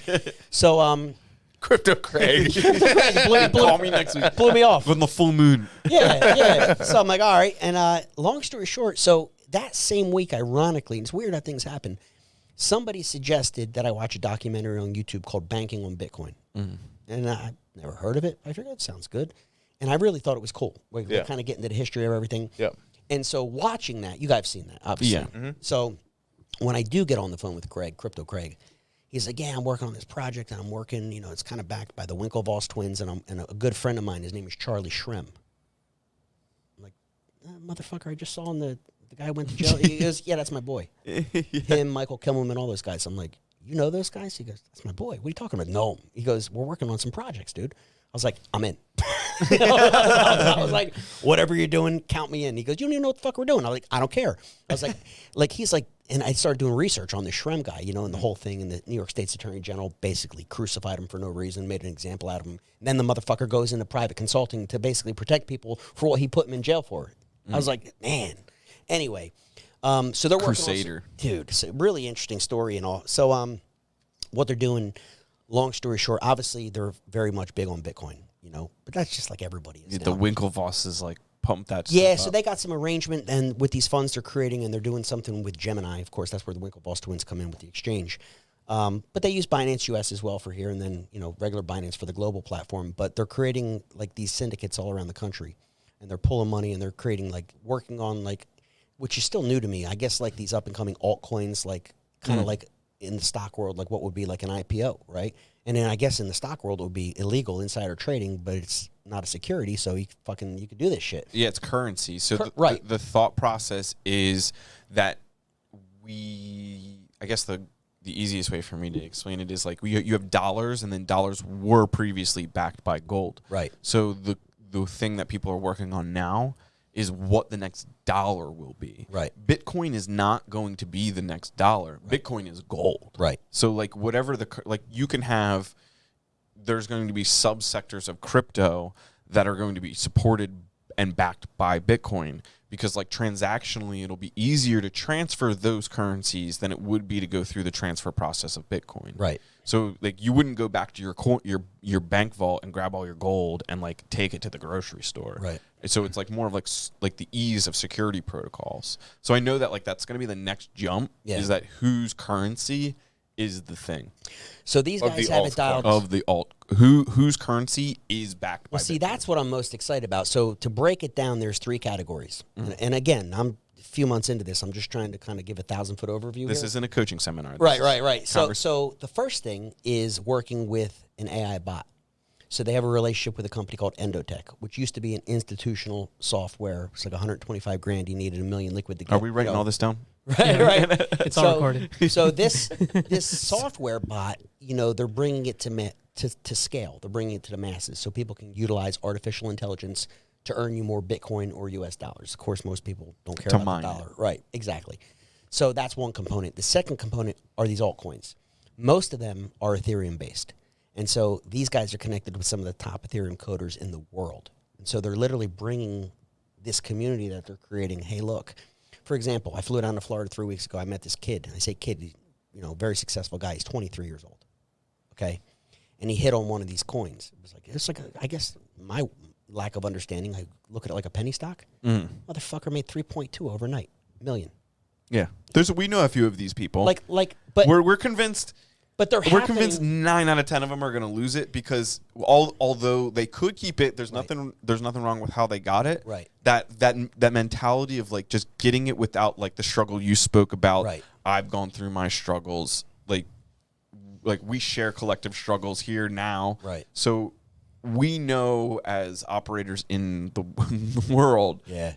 So, Crypto Craig. Call me next week. blew me off. On the full moon. Yeah. So I'm like, all right. And long story short, so that same week, ironically, and it's weird how things happen, somebody suggested that I watch a documentary on YouTube called Banking on Bitcoin. And I never heard of it. I figured that sounds good. And I really thought it was cool. We're Yeah. kind of getting into the history of everything. Yep. And so watching that, you guys have seen that, obviously. Yeah. Mm-hmm. So when I do get on the phone with Craig, Crypto Craig, he's like, yeah, I'm working on this project, and I'm working, it's kind of backed by the Winklevoss twins, and a good friend of mine, his name is Charlie Shrem. I'm like, motherfucker, I just saw him, the guy went to jail. He goes, yeah, that's my boy. Him, Michael Kimmelman, all those guys. I'm like, you know those guys? He goes, that's my boy. What are you talking about? No. He goes, we're working on some projects, dude. I was like, I'm in. I was like, whatever you're doing, count me in. He goes, you don't even know what the fuck we're doing. I was like, I don't care. I was like, he's like, and I started doing research on the Shrem guy, and the whole thing, and the New York State's Attorney General basically crucified him for no reason, made an example out of him. And then the motherfucker goes into private consulting to basically protect people for what he put him in jail for. I was like, man. Anyway, so they're working Crusader. on dude, it's a really interesting story and all. So what they're doing, long story short, obviously they're very much big on Bitcoin, but that's just like everybody is The now. Winklevosses like pump that Yeah, stuff so up. they got some arrangement, and with these funds they're creating, and they're doing something with Gemini. Of course, that's where the Winklevoss twins come in with the exchange. But they use Binance US as well for here, and then regular Binance for the global platform. But they're creating like these syndicates all around the country, and they're pulling money, and they're creating working on which is still new to me. I guess like these up and coming altcoins, kind of like in the stock world, like what would be like an IPO, right? And then I guess in the stock world it would be illegal insider trading, but it's not a security, so you could do this shit. Yeah, it's currency. So right. the thought process is that I guess the easiest way for me to explain it is like you have dollars, and then dollars were previously backed by gold. Right. So the thing that people are working on now is what the next dollar will be. Right. Bitcoin is not going to be the next dollar. Right. Bitcoin is gold. Right. So like whatever you can have, there's going to be subsectors of crypto that are going to be supported and backed by Bitcoin, because like transactionally it'll be easier to transfer those currencies than it would be to go through the transfer process of Bitcoin. Right. So like you wouldn't go back to your bank vault and grab all your gold and like take it to the grocery store. Right. And so it's like more of like the ease of security protocols. So I know that like that's going to be the next jump. Yeah. Is that whose currency is the thing So these Of guys the have it dialed. of the alt whose currency is backed by Well, see, Bitcoin. that's what I'm most excited about. So to break it down, there's 3 categories. And again, I'm a few months into this. I'm just trying to kind of give a 1,000-foot overview This here. isn't a coaching seminar. This Right, is right, right. So, convers- so the first thing is working with an AI bot. So they have a relationship with a company called Endotech, which used to be an institutional software. It's like 125 grand. You needed $1 million liquid to get. Are we writing all this down? Right, right. It's all recorded. So this software bot, they're bringing it to scale. They're bringing it to the masses, so people can utilize artificial intelligence to earn you more Bitcoin or U.S. dollars. Of course, most people don't care To about mine the dollar. Right, exactly. So that's one component. The second component are these altcoins. Most of them are Ethereum based. And so these guys are connected with some of the top Ethereum coders in the world. And so they're literally bringing this community that they're creating. Hey, look, for example, I flew down to Florida 3 weeks ago. I met this kid. I say kid, he's, very successful guy. He's 23 years old. Okay. And he hit on one of these coins. It's like, I guess my lack of understanding, I look at it like a penny stock. Motherfucker made 3.2 overnight, million. Yeah. We know a few of these people. But we're convinced. But they're We're convinced 9 out of 10 of them are going to lose it, because although they could keep it, there's nothing wrong with how they got it. Right. That mentality of like just getting it without like the struggle you spoke about. Right. I've gone through my struggles. Like we share collective struggles here now. Right. So we know as operators in the world. Yeah.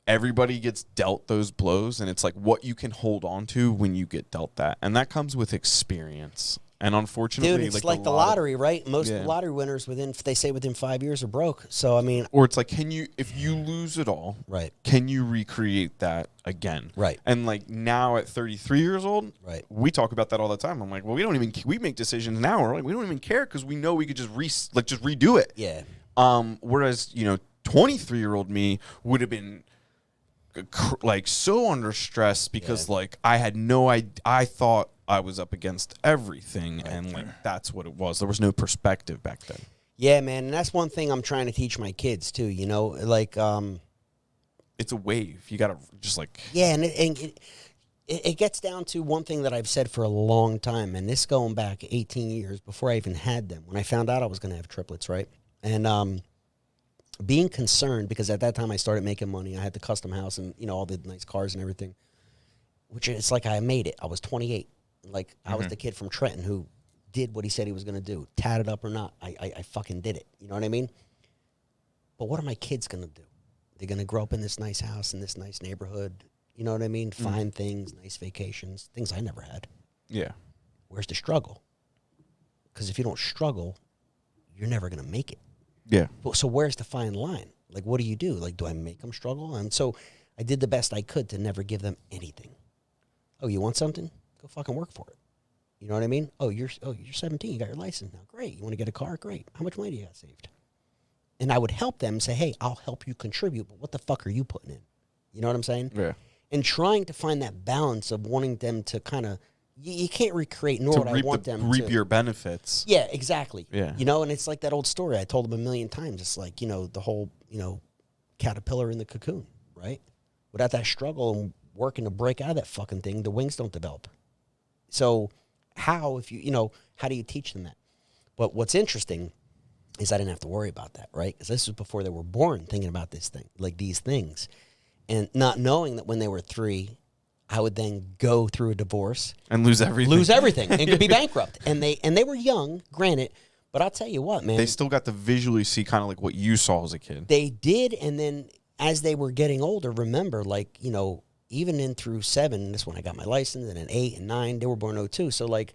Everybody gets dealt those blows, and it's like what you can hold on to when you get dealt that. And that comes with experience. And unfortunately, Dude, it's like the lottery, right? Most Yeah. lottery winners within 5 years are broke. So, I mean, or it's like, if you lose it all, right. can you recreate that again? Right. And like now at 33 years old, Right. we talk about that all the time. I'm like, well, we make decisions now. We're like, we don't even care, because we know we could just redo it. Yeah. Whereas, 23-year-old me would have been like so under stress, because like I had no idea. I thought I was up against everything, and like that's what it was. There was no perspective back then. Yeah, man, and that's one thing I'm trying to teach my kids too. Like It's a wave. You gotta just like yeah, and it gets down to one thing that I've said for a long time, and this going back 18 years before I even had them. When I found out I was going to have triplets, right? And being concerned, because at that time I started making money. I had the custom house and, you know, all the nice cars and everything, which it's like I made it. I was 28. Like, I was the kid from Trenton who did what he said he was going to do. Tatted up or not, I fucking did it. You know what I mean? But what are my kids going to do? They're going to grow up in this nice house, in this nice neighborhood. You know what I mean? Fine things, nice vacations, things I never had. Yeah. Where's the struggle? Because if you don't struggle, you're never going to make it. Yeah. So where's the fine line? Like, what do? Like, do I make them struggle? And so I did the best I could to never give them anything. Oh, you want something? Go fucking work for it. You know what I mean? Oh, you're 17. You got your license now. Great. You want to get a car? Great. How much money do you got saved? And I would help them say, hey, I'll help you contribute, but what the fuck are you putting in? You know what I'm saying? Yeah. And trying to find that balance of wanting them to kind of, you can't recreate, nor would I want them to reap your benefits. Yeah, exactly. Yeah. You know, and it's like that old story I told them a million times. It's like, you know, the whole, you know, caterpillar in the cocoon, right? Without that struggle and working to break out of that fucking thing, the wings don't develop. So how, if you know, how do you teach them that? But what's interesting is I didn't have to worry about that, right? Because this was before they were born, thinking about this thing, like these things. And not knowing that when they were 3, I would then go through a divorce. And lose everything. And could be bankrupt. And they were young, granted, but I'll tell you what, man. They still got to visually see kind of like what you saw as a kid. They did, and then as they were getting older, remember, like, you know, even in through 7, this when I got my license, and then 8 and 9, they were born 02. So, like,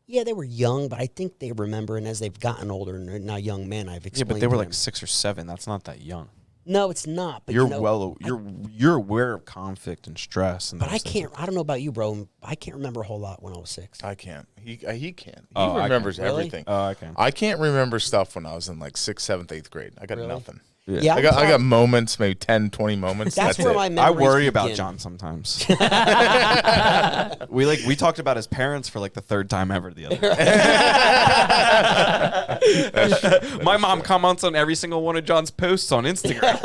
yeah, they were young, but I think they remember, and as they've gotten older, and they're now young men, I've explained. Yeah, but they were to like them. 6 or 7. That's not that young. No, it's not. But You're you know, you're aware of conflict and stress. And but I those things. can't. I don't know about you, bro. I can't remember a whole lot when I was 6. I can't. He can. He Oh, I remembers can. Really? everything. Oh, I can. I can't remember stuff when I was in like 6th, 7th, 8th grade. I got Really? nothing. Yeah, I got moments, maybe 10, 20 moments. That's where it. my I memories worry about begin. John sometimes. we talked about his parents for like the 3rd time ever the other day. My mom comments on every single one of John's posts on Instagram.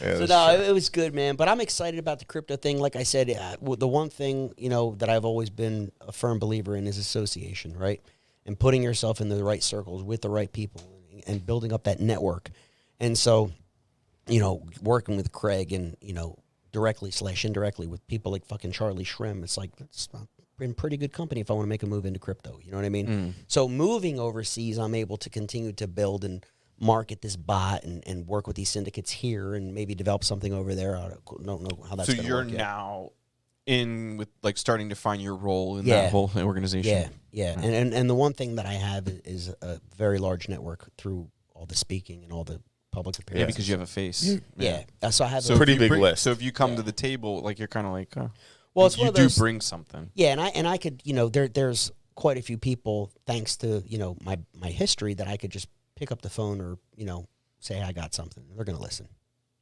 Yeah, So no, it was good, man. But I'm excited about the crypto thing. Like I said, the one thing, you know, that I've always been a firm believer in is association, right? And putting yourself in the right circles with the right people and building up that network. And so, you know, working with Craig and, you know, directly/indirectly with people like fucking Charlie Shrem, it's like, it's been pretty good company if I want to make a move into crypto. You know what I mean? So moving overseas, I'm able to continue to build and market this bot and work with these syndicates here and maybe develop something over there. I don't know how that's So going to you're work yet. now in with like starting to find your role in that whole organization. Yeah. And the one thing that I have is a very large network through all the speaking and all the public Yeah, appearances. because you have a face. Yeah. So I have So a Pretty if you big list. So if you come to the table, like you're kind of like, well, it's you one of do those, bring something. Yeah, and I could, you know, there's quite a few people, thanks to, you know, my history, that I could just pick up the phone or, you know, say I got something. They're going to listen.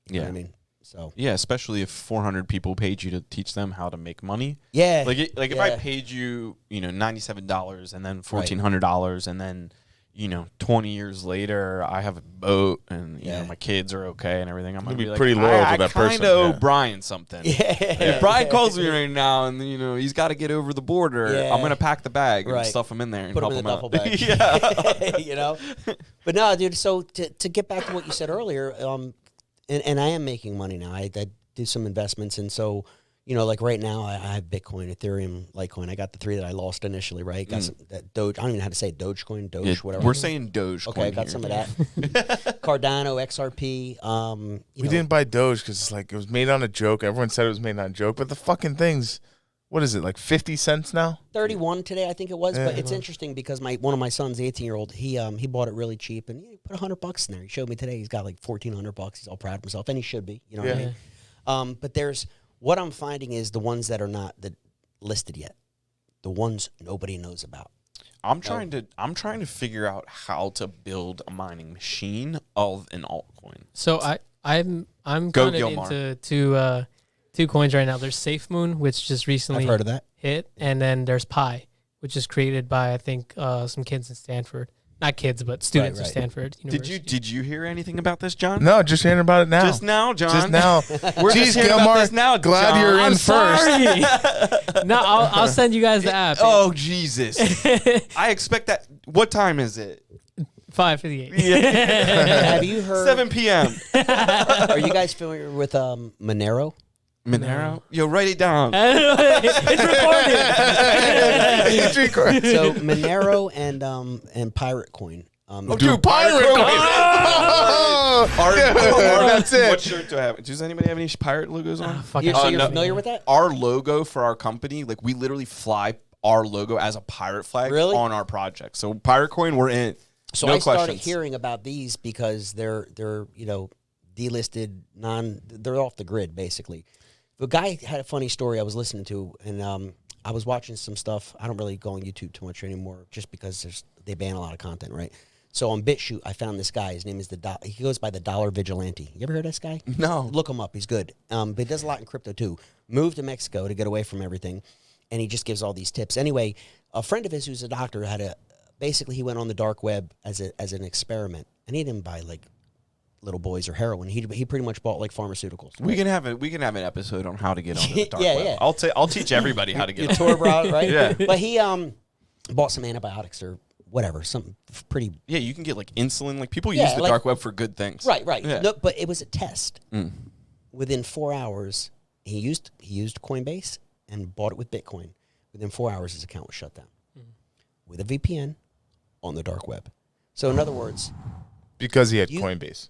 You know what I mean? So Yeah, especially if 400 people paid you to teach them how to make money. yeah, Like if I paid you, you know, $97 and then $1,400 and then, you know, 20 years later I have a boat and you know my kids are okay and everything, I'm gonna be be like, pretty loyal to that person, I kind of owe yeah. Brian something. yeah. If Brian calls me right now and you know he's got to get over the border, Yeah. I'm gonna pack the bag and Right. stuff him in there and Put help them in him the duffel out. bag. You know? But no, dude, so to get back to what you said earlier, and I am making money now. I do some investments, and so, you know, like right now I have Bitcoin, Ethereum, Litecoin. I got the 3 that I lost initially, right? Got some, that Doge. I don't even know how to say it, Dogecoin, Doge, Yeah, whatever. we're saying Doge. Okay, I got some of that. Cardano, XRP. We didn't buy Doge because it's like it was made on a joke. Everyone said it was made on a joke, but the fucking thing's, what is it, like 50 cents now? 31 today, I think it was. Yeah, But it's well. interesting because one of my sons, the 18-year-old, he bought it really cheap and he put $100 in there. He showed me today. He's got like $1,400. He's all proud of himself, and he should be. You know what I mean? But there's what I'm finding is the ones that are not listed yet, the ones nobody knows about. I'm trying to figure out how to build a mining machine of an altcoin. So I'm Go, kind of Gilmar. into two coins right now. There's SafeMoon, which just recently I've heard of that. hit, and then there's Pi, which is created by I think some kids in Stanford. Not kids, but students right. of Stanford University. Did you hear anything about this, John? No, just hearing about it now. Just now, John. Just now. We're Jeez, just hearing about Gilmar, this now, glad John. you're I'm in first. sorry. No, I'll send you guys the app. Oh Jesus! I expect that. What time is it? 5:58. Have you heard? 7 p.m. Are you guys familiar with Monero? Monero? Yo, write it down. It's recorded. So Monero and Pirate Coin. Dude, pirate coin. That's it. What shirt do I have? Does anybody have any pirate logos on? Fuck So it. you're no. familiar with that? Our logo for our company, like we literally fly our logo as a pirate flag Really? on our project. So Pirate Coin, we're in. So No I started questions. hearing about these because they're delisted, they're off the grid basically. The guy had a funny story I was listening to, and I was watching some stuff. I don't really go on YouTube too much anymore, just because they ban a lot of content, right? So on BitChute, I found this guy. His name is he goes by the Dollar Vigilante. You ever heard of this guy? No. Look him up. He's good. But he does a lot in crypto too. Moved to Mexico to get away from everything, and he just gives all these tips. Anyway, a friend of his who's a doctor basically he went on the dark web as an experiment, and he didn't buy like little boys or heroin. He pretty much bought like pharmaceuticals. We can have an episode on how to get on the dark Yeah, web. yeah. I'll teach everybody how to get Your on. tour brought, right? Yeah. But he bought some antibiotics or whatever, something pretty. Yeah, you can get like insulin. Like people Yeah, use the like- dark web for good things. Right. Yeah. No, but it was a test. Mm. Within 4 hours, he used Coinbase and bought it with Bitcoin. Within 4 hours, his account was shut down with a VPN on the dark web. So in other words, Because he had Coinbase.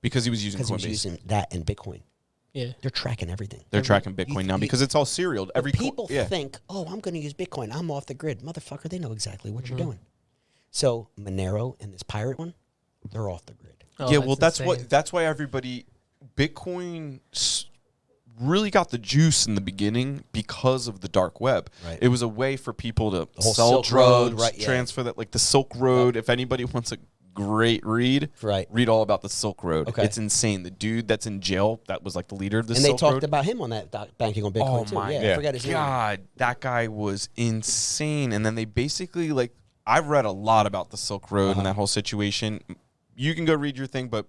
Because he was using because he Coinbase. was using that and Bitcoin, Yeah. they're tracking everything. They're tracking Bitcoin now because it's all serial. But Every people yeah. think, oh, I'm going to use Bitcoin. I'm off the grid. Motherfucker, they know exactly what you're doing. So Monero and this pirate one, they're off the grid. Oh, yeah, well, that's insane. that's why everybody Bitcoin really got the juice in the beginning because of the dark web. Right. It was a way for people to whole sell Silk Road, drugs, right, yeah. transfer that, like the Silk Road. If anybody wants a great read, Right. read all about the Silk Road. Okay. It's insane. The dude that's in jail that was like the leader of the And Silk they talked Road. about him on that banking on Bitcoin Oh too. my I forgot his name. God, that guy was insane. And then they basically like I've read a lot about the Silk Road and that whole situation. You can go read your thing, but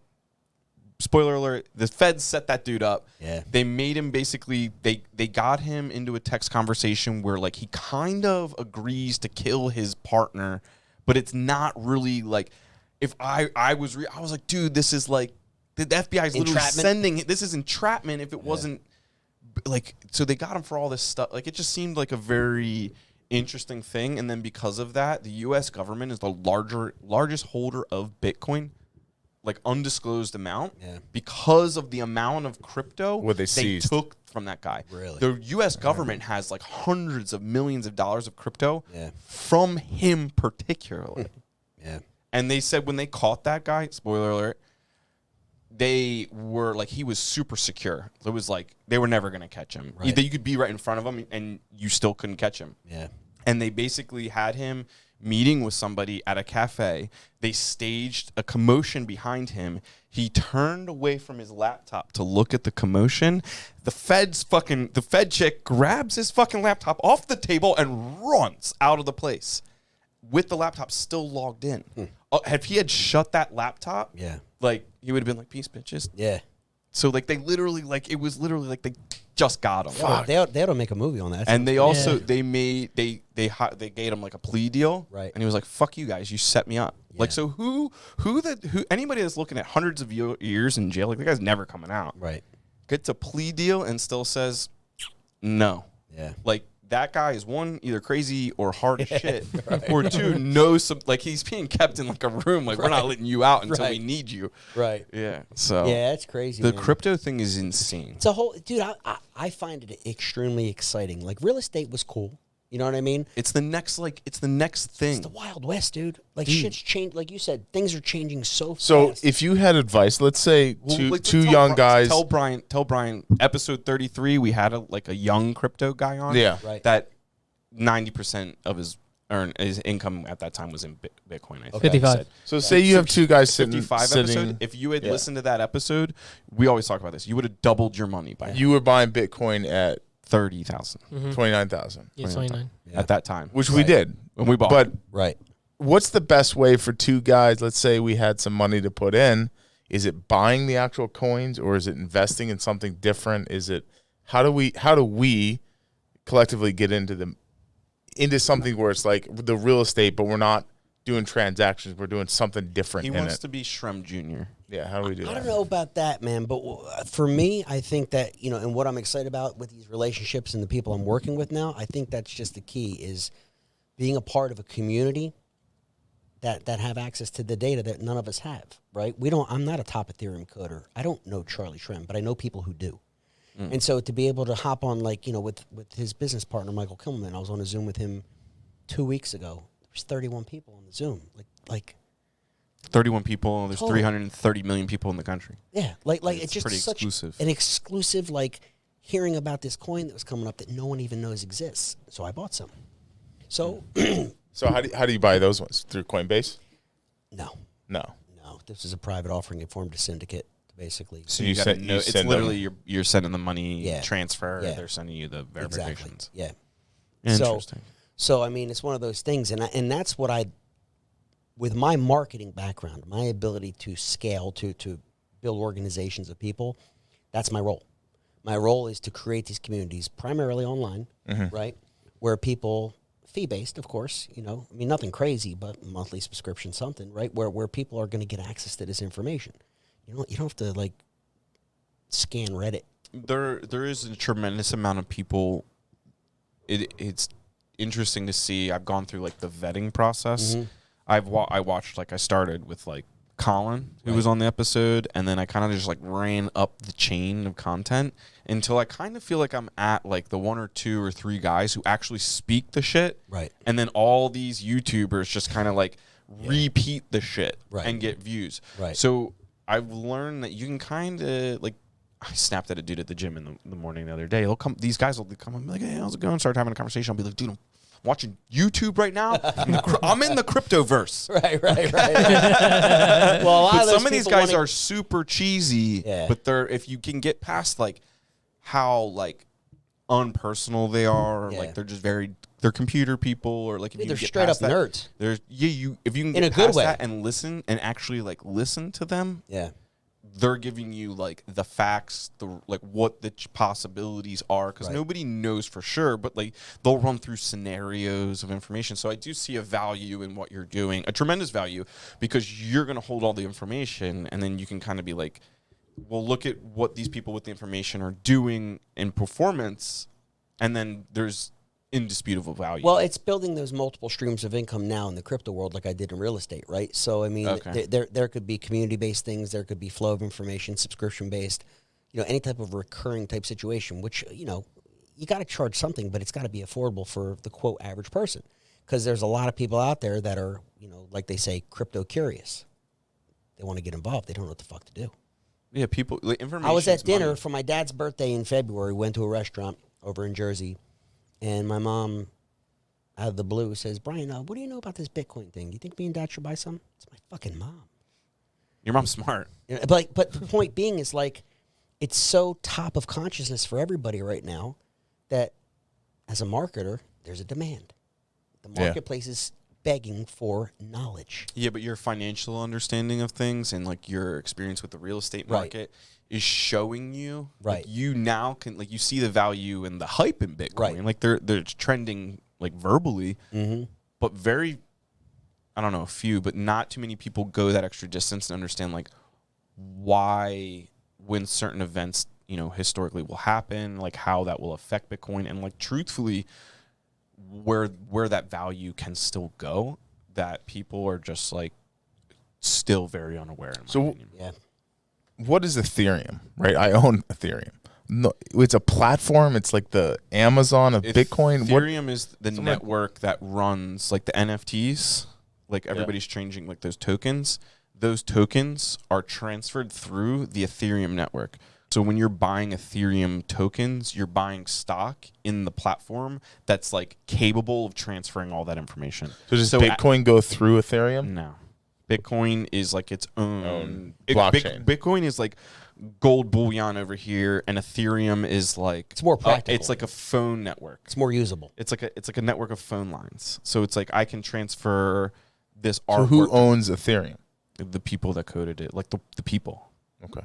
spoiler alert, the feds set that dude up. Yeah. They made him basically they got him into a text conversation where like he kind of agrees to kill his partner, but it's not really like if I was like, dude, this is like the FBI is literally Entrapment? sending this is entrapment if it wasn't like so they got him for all this stuff. Like it just seemed like a very interesting thing, and then because of that, the U.S. government is the largest holder of Bitcoin, like undisclosed amount, because of the amount of crypto What they seized. took from that guy. Really? The U.S. government has like hundreds of millions of dollars of crypto Yeah. from him particularly. Yeah. And they said when they caught that guy, spoiler alert, they were like, he was super secure. It was like they were never going to catch him. Right. You could be right in front of him and you still couldn't catch him. Yeah. And they basically had him meeting with somebody at a cafe. They staged a commotion behind him. He turned away from his laptop to look at the commotion. The Fed chick grabs his fucking laptop off the table and runs out of the place with the laptop still logged in. If he had shut that laptop, Yeah. like he would have been like, peace, bitches. Yeah. So like they literally like it was literally like they just got him. They ought to make a movie on that. And they also Yeah. they gave him like a plea deal, Right. And he was like, "Fuck you guys, you set me up." Like so, who anybody that's looking at hundreds of years in jail, like the guy's never coming out, Right. gets a plea deal and still says no. Yeah. Like that guy is one either crazy or hard as shit, or two knows some like he's being kept in like a room, like we're not letting you out until we Right. need you. Right. Yeah. So Yeah, that's crazy. the man. crypto thing is insane. It's a whole dude. I find it extremely exciting. Like real estate was cool. You know what I mean? It's the next thing. It's the Wild West, dude. Like shit's changed. Like you said, things are changing so fast. So if you had advice, let's say Well, two tell young guys. Tell Brian. Episode 33, we had a young crypto guy on. Yeah. Right. That 90% of his income at that time was in Bitcoin. I think. 55. So say you have two guys 55 sitting. episode. If you had listened to that episode, we always talk about this. You would have doubled your money by You were buying Bitcoin at 30,000 $29,000, Yeah, 29. at that time which we did. when we bought. But right. what's the best way for two guys? Let's say we had some money to put in. Is it buying the actual coins, or is it investing in something different? Is it how do we collectively get into something where it's like the real estate, but we're not doing transactions. We're doing something different. He in wants it. to be Shrem Jr. Yeah, how do we do that? I don't know about that, man, but for me, I think that, and what I'm excited about with these relationships and the people I'm working with now, I think that's just the key is being a part of a community that have access to the data that none of us have, right? I'm not a top Ethereum coder. I don't know Charlie Shrem, but I know people who do. And so to be able to hop on, with his business partner, Michael Kimmelman, I was on a Zoom with him 2 weeks ago. There's 31 people on the Zoom. Like 31 people. There's Totally. 330 million people in the country. Yeah, it's just pretty such exclusive. an exclusive, hearing about this coin that was coming up that no one even knows exists. So I bought some. So, So how do you buy those ones? Through Coinbase? no, No. this is a private offering. It formed a syndicate, basically. So you gotta send- know, you it's send literally you're sending the money Yeah. transfer. Yeah. They're sending you the Exactly. verifications. Yeah. Interesting. So I mean, it's one of those things, and that's what with my marketing background, my ability to scale, to build organizations of people, that's my role. My role is to create these communities primarily online, right, where people, fee-based, of course, nothing crazy, but monthly subscription, something, right, where people are going to get access to this information. You don't have to scan Reddit. There is a tremendous amount of people. It's interesting to see. I've gone through the vetting process. I watched I started with Colin, who was on the episode, and then I kind of just ran up the chain of content until I kind of feel like I'm at the 1 or 2 or 3 guys who actually speak the shit. Right. And then all these YouTubers just kind of repeat the shit Right. and get views. Right. So I've learned that you can kind of I snapped at a dude at the gym in the morning the other day. These guys will come and be like, "Hey, how's it going?" Start having a conversation. I'll be like, "Dude, I'm watching YouTube right now. I'm in the cryptoverse." Right. Well, a lot But of those some of these people guys wanna- are super cheesy. Yeah. But if you can get past how unpersonal they are, Yeah. they're just they're computer people, or if you they're get straight past up that, nerds. There's if you can In get a good past way. that and listen and actually listen to them. Yeah. They're giving you the facts, what the possibilities are, because Right. nobody knows for sure, but they'll run through scenarios of information. So I do see a value in what you're doing, a tremendous value, because you're going to hold all the information, and then you can kind of be well, look at what these people with the information are doing in performance, and then there's indisputable value. Well, it's building those multiple streams of income now in the crypto world, like I did in real estate, right? So, I mean, Okay. there could be community-based things, there could be flow of information, subscription-based, any type of recurring type situation, which, you got to charge something, but it's got to be affordable for the, quote, average person. Because there's a lot of people out there that are, like they say, crypto curious. They want to get involved. They don't know what the fuck to do. yeah, people, information. I was at dinner for my dad's birthday in February, went to a restaurant over in Jersey, and my mom, out of the blue, says, "Brian, what do you know about this Bitcoin thing? Do you think me and Dad should buy some?" It's my fucking mom. Your mom's smart. But the point being is it's so top of consciousness for everybody right now that as a marketer, there's a demand. The marketplace is begging for knowledge. Yeah, but your financial understanding of things and your experience with the real estate Right. market is showing you. Right. You now can you see the value and the hype in Bitcoin. Right. They're trending verbally, but I don't know, a few, but not too many people go that extra distance and understand why when certain events historically will happen, how that will affect Bitcoin, and truthfully where that value can still go, that people are just still very unaware, in my opinion. Yeah. What is Ethereum? Right, I own Ethereum. No, it's a platform. It's like the Amazon of Bitcoin. Ethereum is the network that runs the NFTs. Everybody's changing those tokens. Those tokens are transferred through the Ethereum network. So when you're buying Ethereum tokens, you're buying stock in the platform that's capable of transferring all that information. So does Bitcoin go through Ethereum? No. Bitcoin is its own blockchain. Bitcoin is gold bullion over here, and Ethereum is It's more practical. it's a phone network. It's more usable. It's like a network of phone lines. So it's I can transfer this artwork. So who owns Ethereum? The people that coded it, the people. Okay.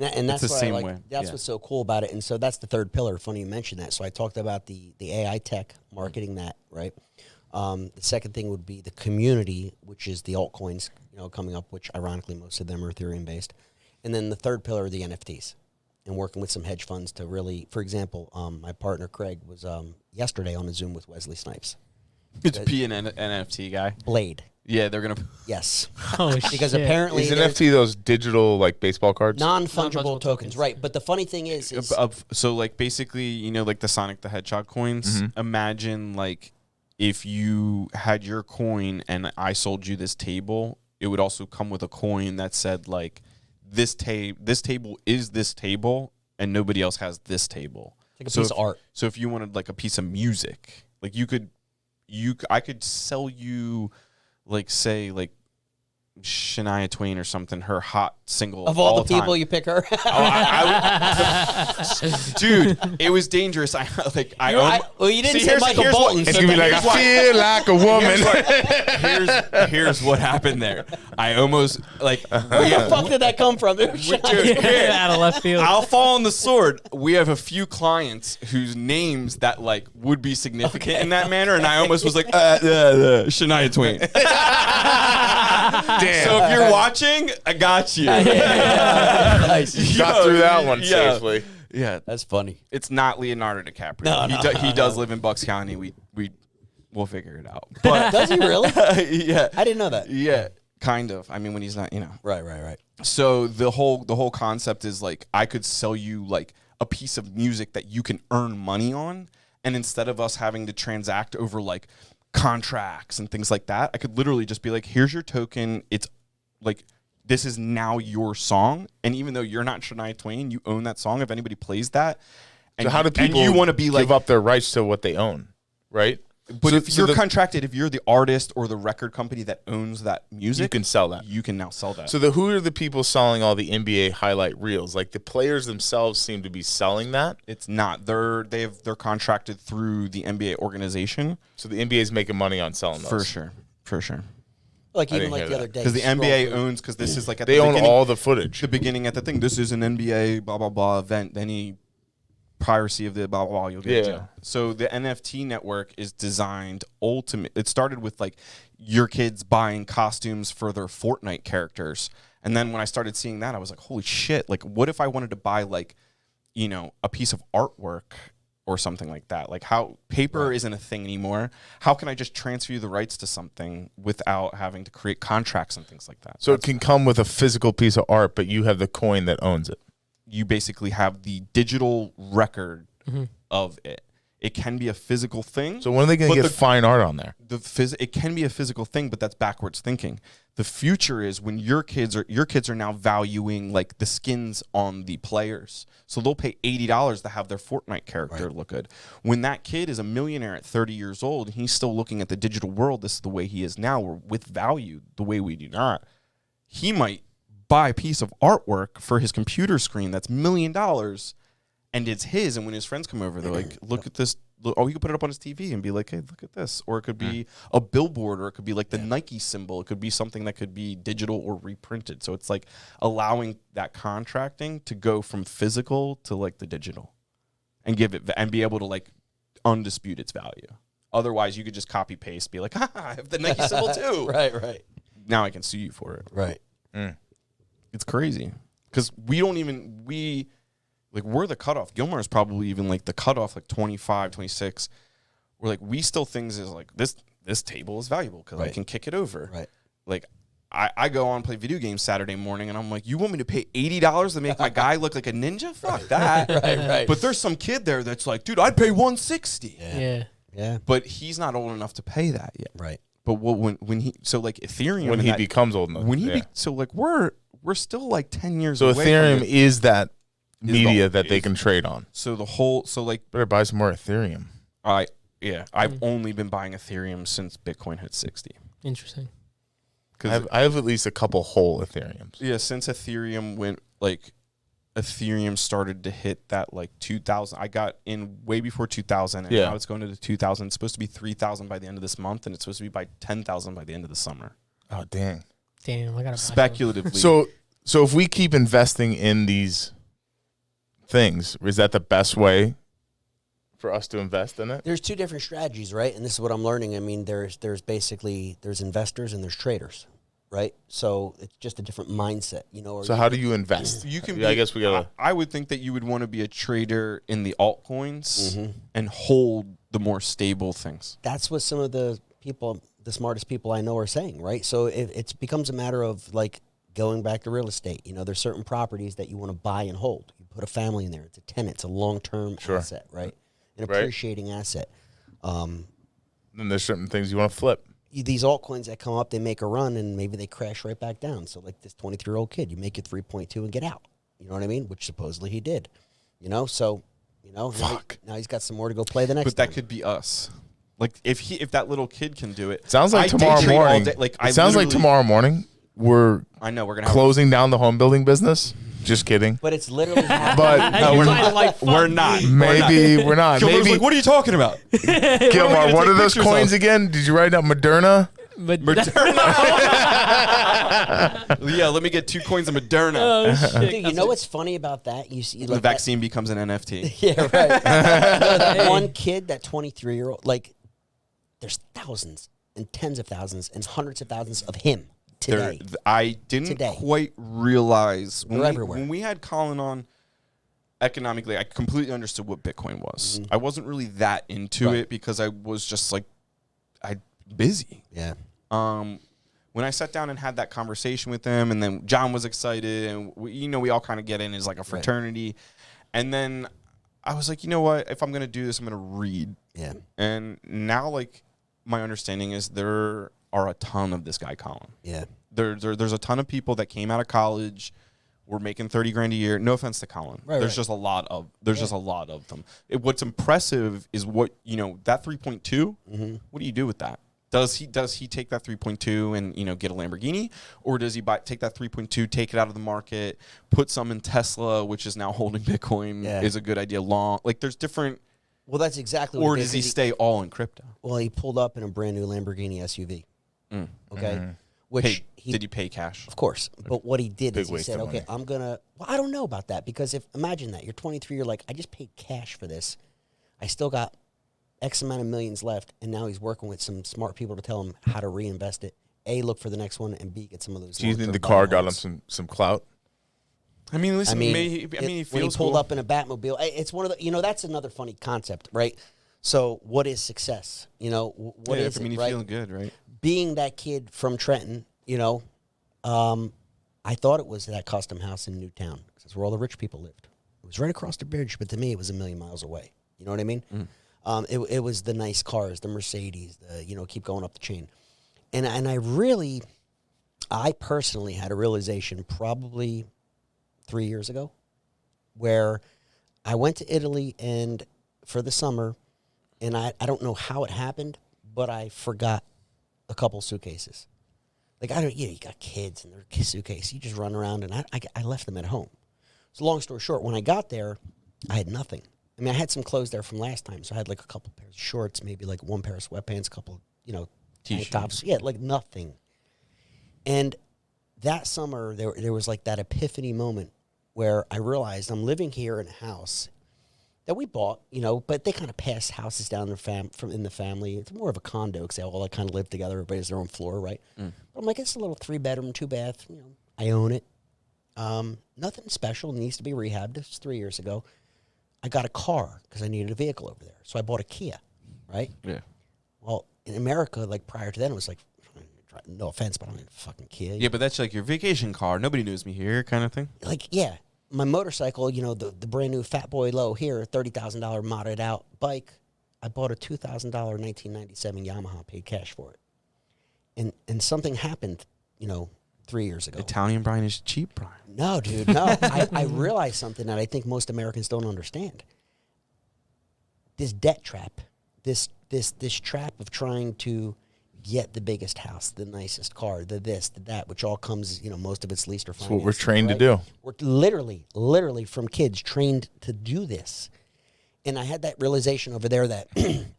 And that's the what same I like. way, That's yeah. what's so cool about it. And so that's the third pillar. Funny you mentioned that. So I talked about the AI tech marketing that, right? The second thing would be the community, which is the altcoins, coming up, which ironically most of them are Ethereum based. And then the third pillar are the NFTs, and working with some hedge funds to really, for example, my partner Craig was yesterday on a Zoom with Wesley Snipes. It's P an NFT guy. Blade. Yeah, they're gonna. Yes. Oh, Because shit. apparently Is NFT those digital like baseball cards? non-fungible tokens, right? But the funny thing is So like basically, like the Sonic the Hedgehog coins. Imagine like if you had your coin and I sold you this table, it would also come with a coin that said like this table is this table and nobody else has this table. like a piece of art. So if you wanted like a piece of music, like I could sell you like say like Shania Twain or something, her hot single Of all the time. people you pick her. Dude, it was dangerous. Well, you didn't say Michael here's Bolton. What, It's gonna be like, I feel like a woman. here's what happened there. I almost like Where the fuck did that come from? dude, here, Out of left field. I'll fall on the sword. We have a few clients whose names that like would be significant in that manner, and I almost was like, Shania Twain. Damn. So if you're watching, I got you. Nice. Got through that one Yeah. safely. Yeah, That's funny. it's not Leonardo DiCaprio. No, He does live in Bucks County. We'll figure it out. But Does he really? yeah, I didn't know that. yeah, kind of. I mean, when he's not, Right. So the whole concept is like I could sell you like a piece of music that you can earn money on, and instead of us having to transact over like contracts and things like that, I could literally just be like, here's your token. It's like this is now your song, and even though you're not Shania Twain, you own that song. If anybody plays that, and So how do people and you want to be like give up their rights to what they own, right? But So- if so you're the- contracted, if you're the artist or the record company that owns that music, you can sell that. You can now sell that. So who are the people selling all the NBA highlight reels? Like the players themselves seem to be selling that. It's not. They're contracted through the NBA organization. So the NBA is making money on selling those. For sure. Like I even didn't like hear the that. other day. Because the scroll NBA through- owns. Because this is like at They the own beginning, all the footage. the beginning at the thing. This is an NBA blah blah blah event. Any piracy of the blah blah blah, you'll get Yeah. jail. So the NFT network is designed ultimate. It started with like your kids buying costumes for their Fortnite characters, and then when I started seeing that, I was like, holy shit! Like, what if I wanted to buy like, a piece of artwork or something like that? Like, how paper isn't a thing anymore. How can I just transfer you the rights to something without having to create contracts and things like that? So it can come with a physical piece of art, but you have the coin that owns it. You basically have the digital record of it. It can be a physical thing. So when are they going But to get fine art on there? It can be a physical thing, but that's backwards thinking. The future is when your kids are now valuing like the skins on the players. So they'll pay $80 to have their Fortnite character look good. When that kid is a millionaire at 30 years old, and he's still looking at the digital world, this is the way he is now, or with value, the way we do not. He might buy a piece of artwork for his computer screen that's $1 million, and it's his. And when his friends come over, they're like, look at this. Or he could put it up on his TV and be like, hey, look at this. Or it could be a billboard, or it could be like the Nike symbol. It could be something that could be digital or reprinted. So it's like allowing that contracting to go from physical to like the digital and give it and be able to like undispute its value. Otherwise, you could just copy paste, be like, I have the Nike symbol too. Right. Now I can sue you for it. Right. It's crazy because we're the cutoff. Gilmore is probably even like the cutoff, like 25, 26. We're like, we still things is like this table is valuable because I can kick it over. Right. Like I go on and play video games Saturday morning, and I'm like, you want me to pay $80 to make my guy look like a ninja? Fuck that. Right. But there's some kid there that's like, dude, I'd pay $160. Yeah. But he's not old enough to pay that yet. Right. But when he so like Ethereum When and he that- becomes old enough. when he yeah. so like we're still like 10 years So away Ethereum from it. is that the- media that they can trade on. So like Better buy some more Ethereum. I've only been buying Ethereum since Bitcoin hit 60. Interesting. I have at least a couple whole Ethereums. Yeah, since Ethereum started to hit that like 2000. I got in way before 2000, and now it's going to the 2000. It's supposed to be 3,000 by the end of this month, and it's supposed to be by 10,000 by the end of the summer. Oh, dang. Damn, I gotta buy Speculatively. So if we keep investing in these things, is that the best way for us to invest in it? There's two different strategies, right? And this is what I'm learning. I mean, there's basically investors and there's traders, right? So it's just a different mindset, you know. So how do you invest? You can. I guess we gotta. I would think that you would want to be a trader in the altcoins and hold the more stable things. That's what some of the people, the smartest people I know, are saying, right? So it becomes a matter of like going back to real estate. You know, there's certain properties that you want to buy and hold. You put a family in there. It's a tenant. It's a long-term asset, right? An appreciating asset. Then there's certain things you want to flip. These altcoins that come up, they make a run, and maybe they crash right back down. So like this 23-year-old kid, you make it 3.2 and get out. You know what I mean? Which supposedly he did. You know, so, you know, now he's got some more to go play the next But that time. could be us. Like if that little kid can do it. Sounds like I day tomorrow trade all morning. day. Like, It sounds like tomorrow morning we're I know we're gonna have closing down the home building business. Just kidding. But it's literally But no, we're kinda not. like, fuck We're not. maybe we're not. Gilbert's Maybe like, what are you talking about? Gilmar, what are those coins again? Did you write down Moderna? But Yeah, let me get 2 coins of Moderna. oh, shit. Dude, you know what's funny about that? You see, The like vaccine becomes an NFT. Yeah, right. No, that one kid, that 23-year-old, like, there's thousands and tens of thousands and hundreds of thousands of him today. I didn't quite realize They're everywhere. when we had Colin on economically, I completely understood what Bitcoin was. I wasn't really that into it because I was just like, busy. Yeah. When I sat down and had that conversation with them, and then John was excited, and we all kind of get in as like a fraternity, and then I was like, you know what? If I'm gonna do this, I'm gonna read. Yeah. And now, like, my understanding is there are a ton of this guy Colin. Yeah. There's a ton of people that came out of college, were making $30,000 a year. No offense to Colin. There's just a lot of just a lot of them. What's impressive is what that 3.2. What do you do with that? Does he take that 3.2 and get a Lamborghini, or does he take that 3.2, take it out of the market, put some in Tesla, which is now holding Bitcoin, is a good idea long? Like, there's different. Well, that's exactly Or what does he stay all in crypto? Well, he pulled up in a brand new Lamborghini SUV. Okay. Which did you pay cash? Of course. But what he did is he waste said, of okay, money. well, I don't know about that, because imagine that you're 23, you're like, I just paid cash for this. I still got X amount of millions left, and now he's working with some smart people to tell him how to reinvest it. A, look for the next one, and B, get some of those. Do you think long-term the car buy got him loans. some clout? I mean, listen. He he when feels he pulled cool. up in a Batmobile, it's one of the, that's another funny concept, right? So what is success? What is I mean, it, he's right? feeling good, right? Being that kid from Trenton, I thought it was that custom house in Newtown, because that's where all the rich people lived. It was right across the bridge, but to me, it was a million miles away. You know what I mean? It was the nice cars, the Mercedes, keep going up the chain. And I personally had a realization probably 3 years ago, where I went to Italy and for the summer, and I don't know how it happened, but I forgot a couple suitcases. Like, you got kids and their suitcase. You just run around, and I left them at home. So long story short, when I got there, I had nothing. I mean, I had some clothes there from last time, so I had like a couple pairs of shorts, maybe like one pair of sweatpants, a couple, tank tops. Yeah, like nothing. And that summer, there was like that epiphany moment where I realized I'm living here in a house that we bought, but they kind of pass houses down in the family. It's more of a condo because they all kind of live together. Everybody has their own floor, right? But I'm like, it's a little 3-bedroom, 2-bath. I own it. Nothing special. Needs to be rehabbed. This was 3 years ago. I got a car because I needed a vehicle over there. So I bought a Kia, right? Yeah. Well, in America, like prior to then, it was like, no offense, but I'm in a fucking Kia. Yeah, but that's like your vacation car. Nobody knows me here, kind of thing. Like, yeah. My motorcycle, the brand new Fat Boy Low here, $30,000 modded out bike. I bought a $2,000 1997 Yamaha, paid cash for it. And something happened, 3 years ago. Italian Brian is cheap, Brian. No, dude, no. I realized something that I think most Americans don't understand. This debt trap, this trap of trying to get the biggest house, the nicest car, the this, the that, which all comes, most of it's leased or financed. That's what we're trained to do. We're literally from kids trained to do this. And I had that realization over there that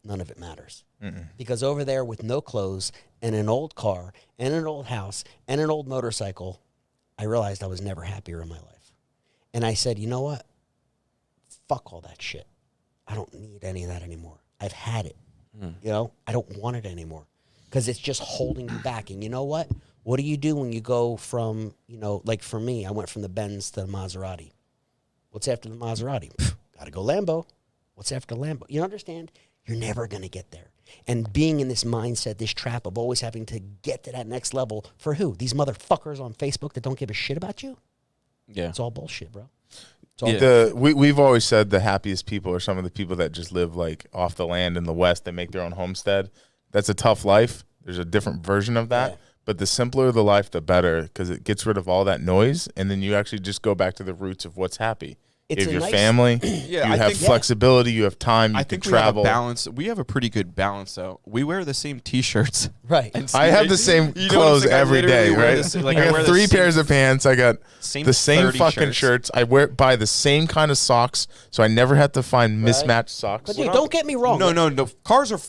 none of it matters. Because over there with no clothes and an old car and an old house and an old motorcycle, I realized I was never happier in my life. And I said, you know what? Fuck all that shit. I don't need any of that anymore. I've had it. You know, I don't want it anymore because it's just holding you back. And you know what? What do you do when you go from, you know, like for me, I went from the Benz to the Maserati. What's after the Maserati? Got to go Lambo. What's after Lambo? You understand? You're never going to get there. And being in this mindset, this trap of always having to get to that next level for who? These motherfuckers on Facebook that don't give a shit about you? Yeah. It's all bullshit, bro. We've always said the happiest people are some of the people that just live like off the land in the West. They make their own homestead. That's a tough life. There's a different version of that. Yeah. But the simpler the life, the better, because it gets rid of all that noise, and then you actually just go back to the roots of what's happy. You have your family, you have flexibility, you have time, you can travel. We have a balance. We have a pretty good balance, though. We wear the same T-shirts. Right. I have the same clothes every day, right? I got 3 pairs of pants. I got the same fucking shirts. I buy the same kind of socks, so I never have to find mismatched socks. But dude, don't get me wrong. No. Cars are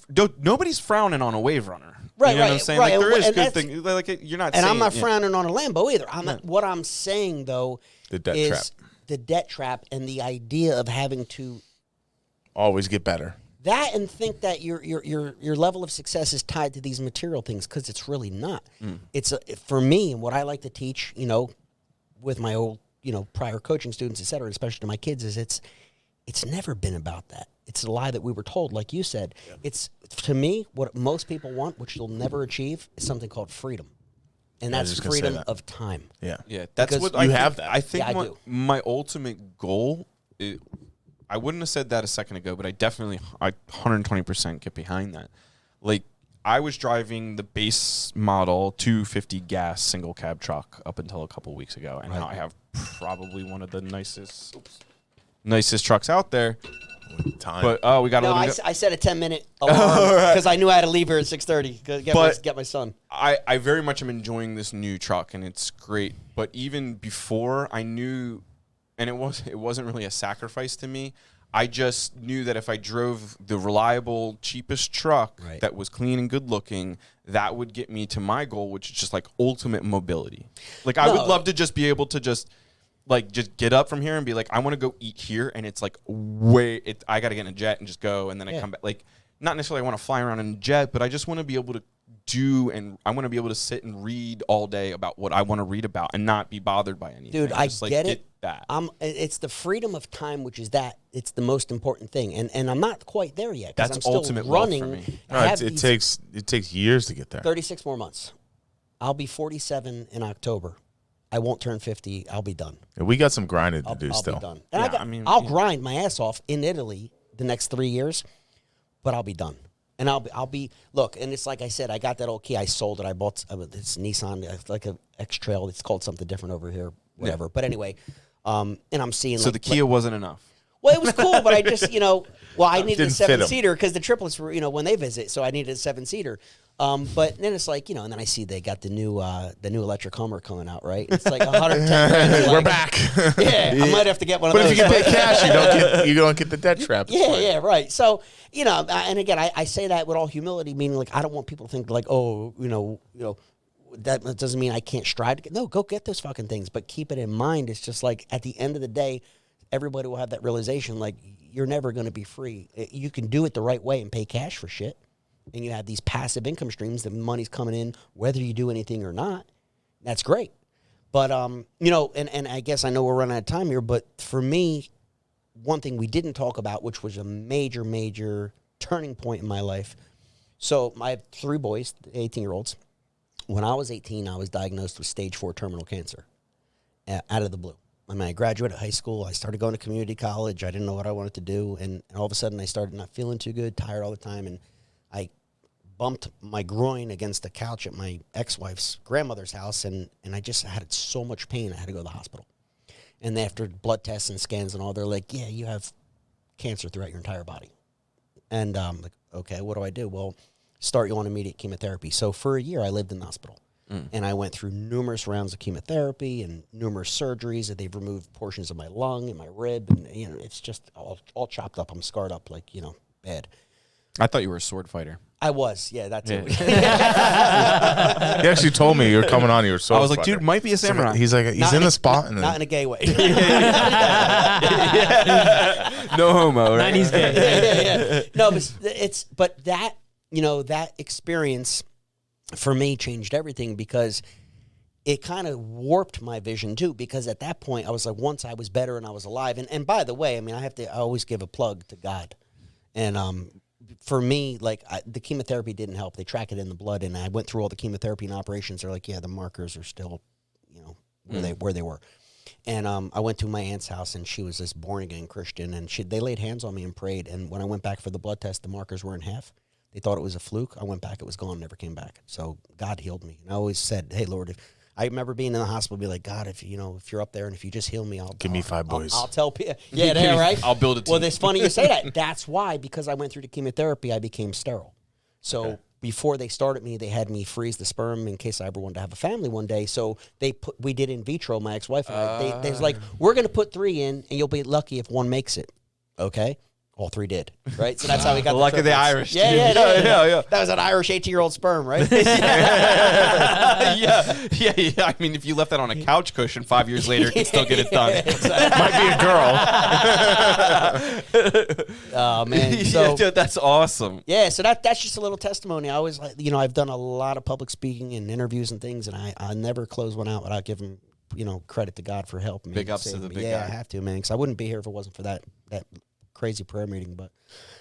nobody's frowning on a Wave Runner. Right, you know what I'm saying? Right. Like, there is good things. Like, you're not. And I'm not frowning on a Lambo either. What I'm saying though the debt is trap. The debt trap and the idea of having to always get better. That and think that your level of success is tied to these material things, because it's really not. It's for me, and what I like to teach, you know, with my old, you know, prior coaching students, et cetera, especially to my kids, is it's never been about that. It's a lie that we were told, like you said. Yeah. It's, to me, what most people want, which you'll never achieve, is something called freedom. And that's freedom of time. Yeah. Yeah. That's because what you have that. I think my ultimate goal is, I wouldn't have said that a second ago, but I 120% get behind that. Like, I was driving the base model 250 gas single cab truck up until a couple weeks ago, and now I have probably one of the nicest trucks out there. But we got I set a 10-minute alarm because I knew I had to leave here at 6:30 get my son. I very much am enjoying this new truck, and it's great. But even before, I knew, and it wasn't really a sacrifice to me. I just knew that if I drove the reliable, cheapest truck that was clean and good looking, that would get me to my goal, which is just like ultimate mobility. Like, I would love to just be able to just get up from here and be like, I want to go eat here, and it's like I got to get in a jet and just go, and then I come back. Like, not necessarily I want to fly around in a jet, but I just want to be able to and I want to be able to sit and read all day about what I want to read about and not be bothered by anything. Dude, I get it. That. It's the freedom of time, which is it's the most important thing, and I'm not quite there yet. That's I'm still ultimate running. For me. It takes years to get there. 36 more months. I'll be 47 in October. I won't turn 50. I'll be done. Yeah, we got some grinding to do still. I'll be done. And I'll grind my ass off in Italy the next 3 years, but I'll be done. And I'll be look. And it's like I said, I got that old key. I sold it. I bought this Nissan, like a X Trail. It's called something different over here, whatever. Yeah. But anyway, and I'm seeing. So the Kia wasn't enough. Well, it was cool, but I just, I needed a 7-seater because the triplets were, when they visit, so I needed a 7-seater. But then it's like, and then I see they got the new electric Hummer coming out, right? It's like 110 grand. We're back. Yeah, I might have to get one of those. But if you can pay cash, you don't get the debt trap. Yeah, right. So, and again, I say that with all humility, meaning like I don't want people to think like, that doesn't mean I can't strive to get. No, go get those fucking things, but keep it in mind. It's just like at the end of the day, everybody will have that realization, like you're never going to be free. You can do it the right way and pay cash for shit. And you have these passive income streams, the money's coming in, whether you do anything or not. That's great. But, and I guess I know we're running out of time here, but for me, one thing we didn't talk about, which was a major, major turning point in my life. So I have 3 boys, 18-year-olds. When I was 18, I was diagnosed with stage 4 terminal cancer out of the blue. I mean, I graduated high school. I started going to community college. I didn't know what I wanted to do. And all of a sudden, I started not feeling too good, tired all the time. And I bumped my groin against the couch at my ex-wife's grandmother's house, and I just had so much pain, I had to go to the hospital. And after blood tests and scans and all, they're like, yeah, you have cancer throughout your entire body. And I'm like, okay, what do I do? Well, start you on immediate chemotherapy. So for a year, I lived in the hospital. And I went through numerous rounds of chemotherapy and numerous surgeries, and they've removed portions of my lung and my rib, and it's just all chopped up. I'm scarred up, like, bad. I thought you were a sword fighter. I was, yeah, that's it. He actually told me you were coming on. You were so. I was like, dude, might be a samurai. He's like, he's in the spot, and not in a gay way. No homo, right? 90s gay. Yeah. No, but that, you know, that experience for me changed everything because it kind of warped my vision too. Because at that point, I was like, once I was better and I was alive. And by the way, I mean, I always give a plug to God, and for me, like the chemotherapy didn't help. They track it in the blood, and I went through all the chemotherapy and operations. They're like, yeah, the markers are still, you know, where they were. And I went to my aunt's house, and she was this born-again Christian, and they laid hands on me and prayed. And when I went back for the blood test, the markers were in half. They thought it was a fluke. I went back, it was gone, never came back. So God healed me. And I always said, hey, Lord, I remember being in the hospital, be like, God, if you're up there and if you just heal me, give me 5 boys. I'll tell people. Yeah, there, right? I'll build a team. Well, it's funny you say that. That's why, because I went through the chemotherapy, I became sterile. So before they started me, they had me freeze the sperm in case I ever wanted to have a family one day. So we did in vitro, my ex-wife and I. They was like, we're going to put 3 in, and you'll be lucky if 1 makes it. Okay? All 3 did, right? So that's how we got the luck of the Irish. Yeah. That was an Irish 18-year-old sperm, right? yeah. I mean, if you left that on a couch cushion 5 years later, it can still get it done. Might be a girl. Oh man, so dude, that's awesome. Yeah, so that's just a little testimony. I always like, I've done a lot of public speaking and interviews and things, and I never close one out without giving credit to God for helping me. Big ups to the big guy. Yeah, I have to, man, because I wouldn't be here if it wasn't for that crazy prayer meeting. But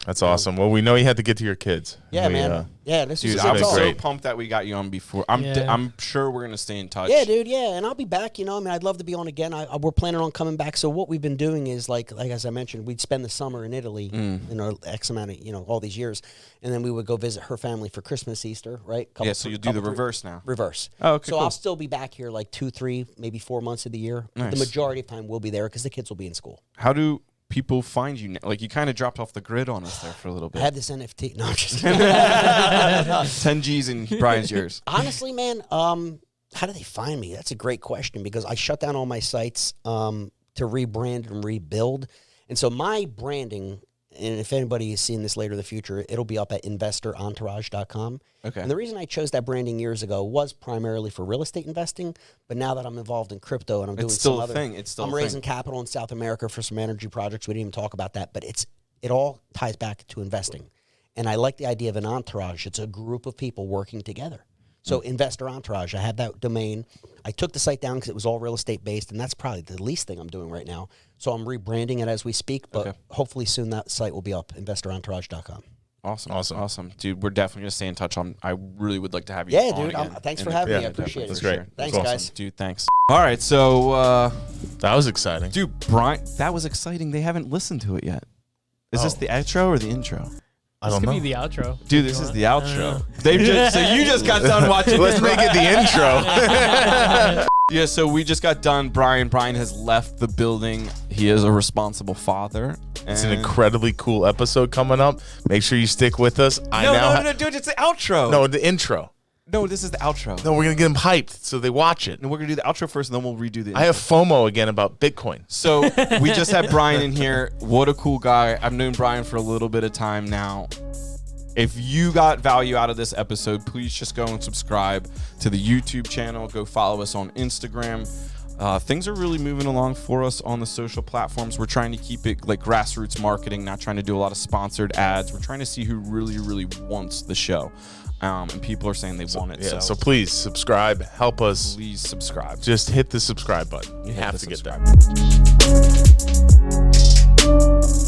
that's awesome. Well, we know you had to get to your kids. Yeah, man. This dude, is I'm so so pumped that we got you on before. I'm sure we're gonna stay in touch. Yeah, dude. Yeah, and I'll be back. I mean, I'd love to be on again. We're planning on coming back. So what we've been doing is like as I mentioned, we'd spend the summer in Italy, X amount of all these years, and then we would go visit her family for Christmas, Easter, right? So you'll do the reverse now. Reverse. Oh, okay. So cool. I'll still be back here like 2, 3, maybe 4 months of the year. Nice. The majority of time we'll be there because the kids will be in school. How do people find you now? Like, you kind of dropped off the grid on us there for a little bit. I have this NFT. No, I'm just kidding. 10 G's and Brian's yours. Honestly, man, how do they find me? That's a great question because I shut down all my sites to rebrand and rebuild. And so my branding, and if anybody is seeing this later in the future, it'll be up at investorentourage.com. Okay. And the reason I chose that branding years ago was primarily for real estate investing, but now that I'm involved in crypto and I'm doing still some a other thing. It's still I'm a raising thing. capital in South America for some energy projects. We didn't even talk about that, but it all ties back to investing. And I like the idea of an entourage. It's a group of people working together. So Investor Entourage, I had that domain. I took the site down because it was all real estate based, and that's probably the least thing I'm doing right now. So I'm rebranding it as we speak, but hopefully soon that site will be up, investorentourage.com. Awesome. Dude, we're definitely going to stay in touch. I really would like to have you Yeah, on dude. again. Thanks for having me. I appreciate it. That's great. Thanks, That's guys. awesome. Dude, thanks. All right, so... that was exciting. Dude, Brian, that was exciting. They haven't listened to it yet. Is this the outro or the intro? I don't This know. could be the outro. Dude, this is the outro. So you just got done watching. Let's make it the intro. Yeah, so we just got done. Brian has left the building. He is a responsible father. It's an incredibly cool episode coming up. Make sure you stick with us. No, dude, it's the outro. No, the intro. No, this is the outro. No, we're going to get them hyped so they watch it. And we're going to do the outro first, and then we'll redo the intro. I have FOMO again about Bitcoin. So we just had Brian in here. What a cool guy. I've known Brian for a little bit of time now. If you got value out of this episode, please just go and subscribe to the YouTube channel. Go follow us on Instagram. Things are really moving along for us on the social platforms. We're trying to keep it like grassroots marketing, not trying to do a lot of sponsored ads. We're trying to see who really, really wants the show. And people are saying they want it. Yeah, so please subscribe. Help us. Please subscribe. Just hit the subscribe button. You have to get subscribe. that.